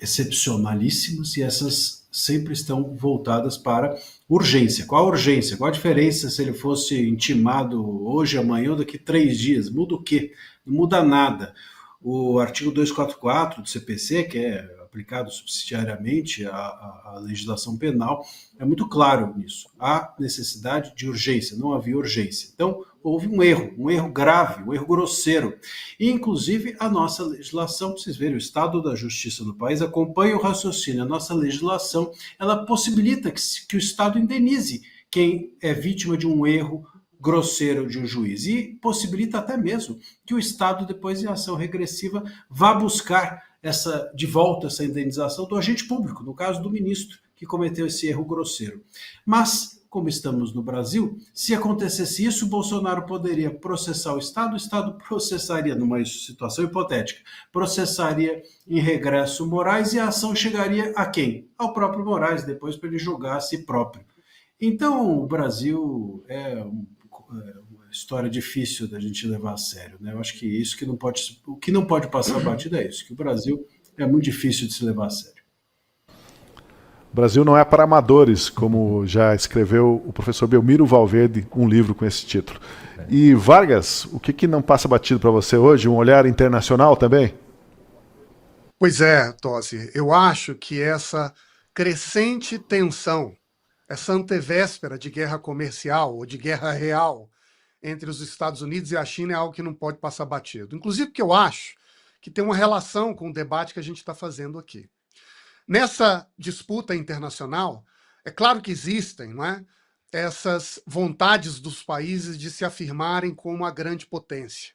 excepcionalíssimas e essas sempre estão voltadas para urgência. Qual a urgência? Qual a diferença se ele fosse intimado hoje, amanhã ou daqui 3 dias? Muda o quê? Não muda nada. O artigo 244 do CPC, que é aplicado subsidiariamente à legislação penal, é muito claro nisso. Há necessidade de urgência, não havia urgência. Então, houve um erro grave, um erro grosseiro. E, inclusive, a nossa legislação, para vocês verem, o estado da justiça do país acompanha o raciocínio. A nossa legislação, ela possibilita que o Estado indenize quem é vítima de um erro grosseiro de um juiz e possibilita até mesmo que o Estado, depois em ação regressiva, vá buscar de volta essa indenização do agente público, no caso do ministro que cometeu esse erro grosseiro. Mas como estamos no Brasil, se acontecesse isso, o Bolsonaro poderia processar o Estado processaria, numa situação hipotética, processaria em regresso Moraes e a ação chegaria a quem? Ao próprio Moraes, depois para ele julgar a si próprio. Então, o Brasil é uma história difícil da gente levar a sério, né? Eu acho que isso que não pode, o que não pode passar batido é isso, que o Brasil é muito difícil de se levar a sério. O Brasil não é para amadores, como já escreveu o professor Belmiro Valverde, um livro com esse título. E Vargas, o que não passa batido para você hoje? Um olhar internacional também? Pois é, Tosi, eu acho que essa crescente tensão, essa antevéspera de guerra comercial ou de guerra real entre os Estados Unidos e a China é algo que não pode passar batido. Inclusive porque eu acho que tem uma relação com o debate que a gente está fazendo aqui. Nessa disputa internacional, é claro que existem, não é, essas vontades dos países de se afirmarem como a grande potência.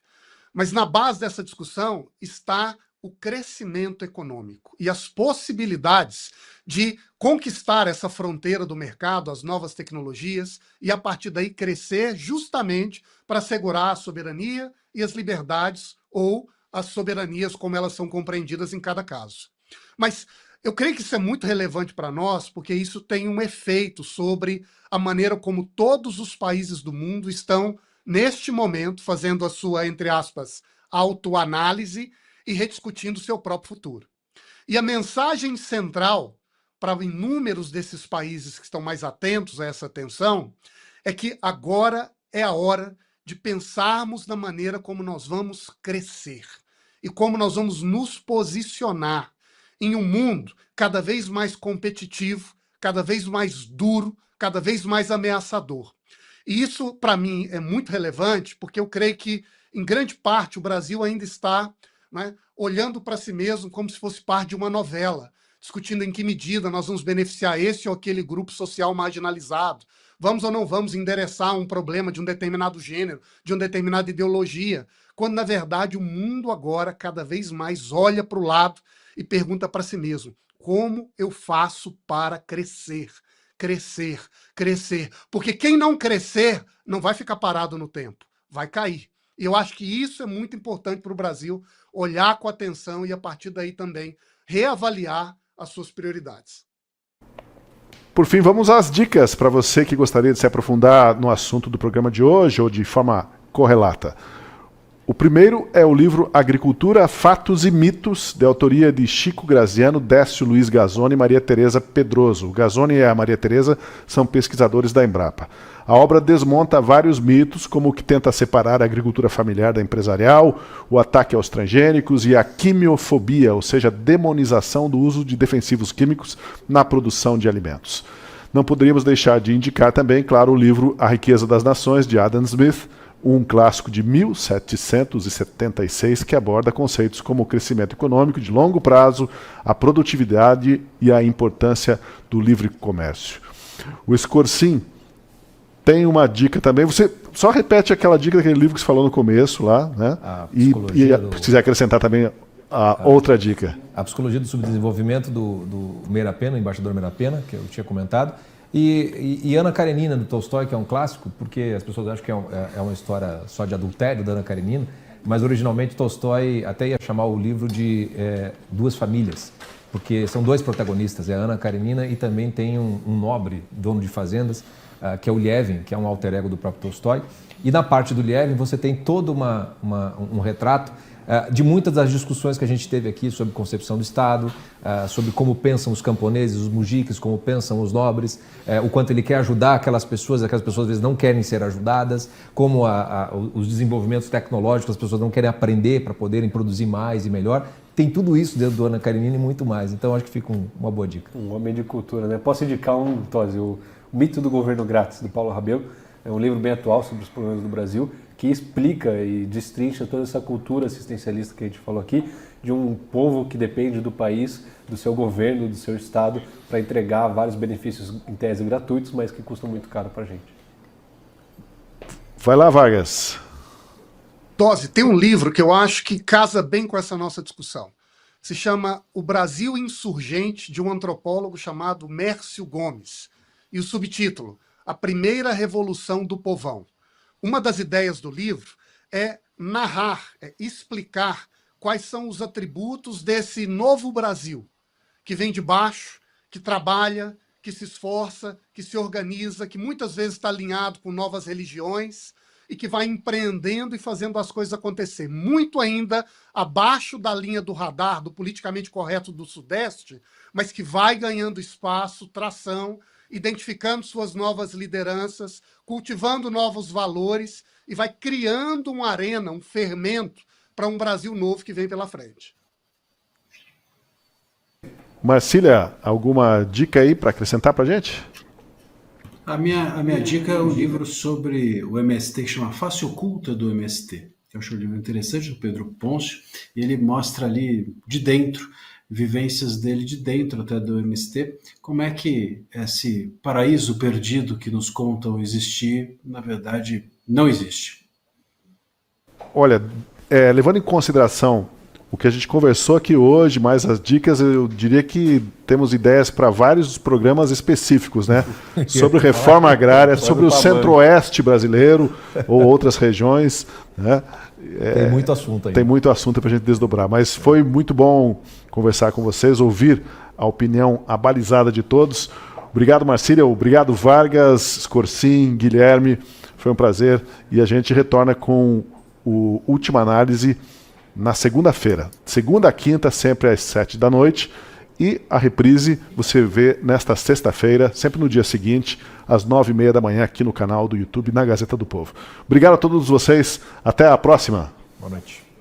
Mas na base dessa discussão está o crescimento econômico e as possibilidades de conquistar essa fronteira do mercado, as novas tecnologias, e a partir daí crescer justamente para assegurar a soberania e as liberdades, ou as soberanias como elas são compreendidas em cada caso. Mas eu creio que isso é muito relevante para nós, porque isso tem um efeito sobre a maneira como todos os países do mundo estão, neste momento, fazendo a sua, entre aspas, autoanálise e rediscutindo o seu próprio futuro. E a mensagem central para inúmeros desses países que estão mais atentos a essa tensão é que agora é a hora de pensarmos na maneira como nós vamos crescer e como nós vamos nos posicionar em um mundo cada vez mais competitivo, cada vez mais duro, cada vez mais ameaçador. E isso, para mim, é muito relevante, porque eu creio que, em grande parte, o Brasil ainda está, né, olhando para si mesmo como se fosse parte de uma novela, discutindo em que medida nós vamos beneficiar esse ou aquele grupo social marginalizado. Vamos ou não vamos endereçar um problema de um determinado gênero, de uma determinada ideologia, quando, na verdade, o mundo agora cada vez mais olha para o lado e pergunta para si mesmo: como eu faço para crescer? Crescer, crescer. Porque quem não crescer não vai ficar parado no tempo, vai cair. E eu acho que isso é muito importante para o Brasil olhar com atenção e, a partir daí, também reavaliar as suas prioridades. Por fim, vamos às dicas para você que gostaria de se aprofundar no assunto do programa de hoje ou de forma correlata. O primeiro é o livro Agricultura, Fatos e Mitos, de autoria de Chico Graziano, Décio Luiz Gazzoni e Maria Tereza Pedroso. O Gazzoni e a Maria Tereza são pesquisadores da Embrapa. A obra desmonta vários mitos, como o que tenta separar a agricultura familiar da empresarial, o ataque aos transgênicos e a quimiofobia, ou seja, a demonização do uso de defensivos químicos na produção de alimentos. Não poderíamos deixar de indicar também, claro, o livro A Riqueza das Nações, de Adam Smith, um clássico de 1776 que aborda conceitos como o crescimento econômico de longo prazo, a produtividade e a importância do livre comércio. O Scorsin tem uma dica também. Você só repete aquela dica daquele livro que você falou no começo lá, né? E se quiser acrescentar também a outra dica. A Psicologia do Subdesenvolvimento do Meira-Pena, o embaixador Meira-Pena, que eu tinha comentado. E Ana Karenina, do Tolstói, que é um clássico, porque as pessoas acham que é uma história só de adultério da Ana Karenina, mas originalmente Tolstói até ia chamar o livro de Duas Famílias, porque são dois protagonistas, é a Ana Karenina e também tem um nobre, dono de fazendas, que é o Lievin, que é um alter ego do próprio Tolstói. E na parte do Lievin você tem todo um retrato de muitas das discussões que a gente teve aqui sobre concepção do Estado, sobre como pensam os camponeses, os mujiques, como pensam os nobres, o quanto ele quer ajudar aquelas pessoas às vezes não querem ser ajudadas, como os desenvolvimentos tecnológicos, as pessoas não querem aprender para poderem produzir mais e melhor. Tem tudo isso dentro do Ana Karenina e muito mais. Então acho que fica uma boa dica. Um homem de cultura, né? Posso indicar Tosi, o Mito do Governo Grátis, do Paulo Rabel. É um livro bem atual sobre os problemas do Brasil, que explica e destrincha toda essa cultura assistencialista que a gente falou aqui, de um povo que depende do país, do seu governo, do seu Estado, para entregar vários benefícios em tese gratuitos, mas que custam muito caro para a gente. Vai lá, Vargas. Tosi, tem um livro que eu acho que casa bem com essa nossa discussão. Se chama O Brasil Insurgente, de um antropólogo chamado Mércio Gomes. E o subtítulo: a primeira revolução do povão. Uma das ideias do livro é narrar, é explicar quais são os atributos desse novo Brasil, que vem de baixo, que trabalha, que se esforça, que se organiza, que muitas vezes está alinhado com novas religiões e que vai empreendendo e fazendo as coisas acontecer. Muito ainda abaixo da linha do radar, do politicamente correto do Sudeste, mas que vai ganhando espaço, tração, identificando suas novas lideranças, cultivando novos valores e vai criando uma arena, um fermento para um Brasil novo que vem pela frente. Marcília, alguma dica aí para acrescentar para a gente? A minha dica é um livro sobre o MST que chama Face Oculta do MST. Eu acho um livro interessante, do Pedro Pôncio, e ele mostra ali de dentro, vivências dele de dentro até do MST, como é que esse paraíso perdido que nos contam existir, na verdade, não existe. Olha, levando em consideração o que a gente conversou aqui hoje, mais as dicas, eu diria que temos ideias para vários programas específicos, né? Sobre reforma agrária, sobre o centro-oeste brasileiro ou outras regiões, né? Tem muito assunto aí. Tem muito assunto para a gente desdobrar, mas foi muito bom conversar com vocês, ouvir a opinião abalizada de todos. Obrigado, Marcília, obrigado, Vargas, Scorsin, Guilherme, foi um prazer e a gente retorna com o Última Análise na segunda-feira. Segunda a quinta, sempre às 7 da noite. E a reprise você vê nesta sexta-feira, sempre no dia seguinte, às 9h30 da manhã, aqui no canal do YouTube, na Gazeta do Povo. Obrigado a todos vocês. Até a próxima. Boa noite.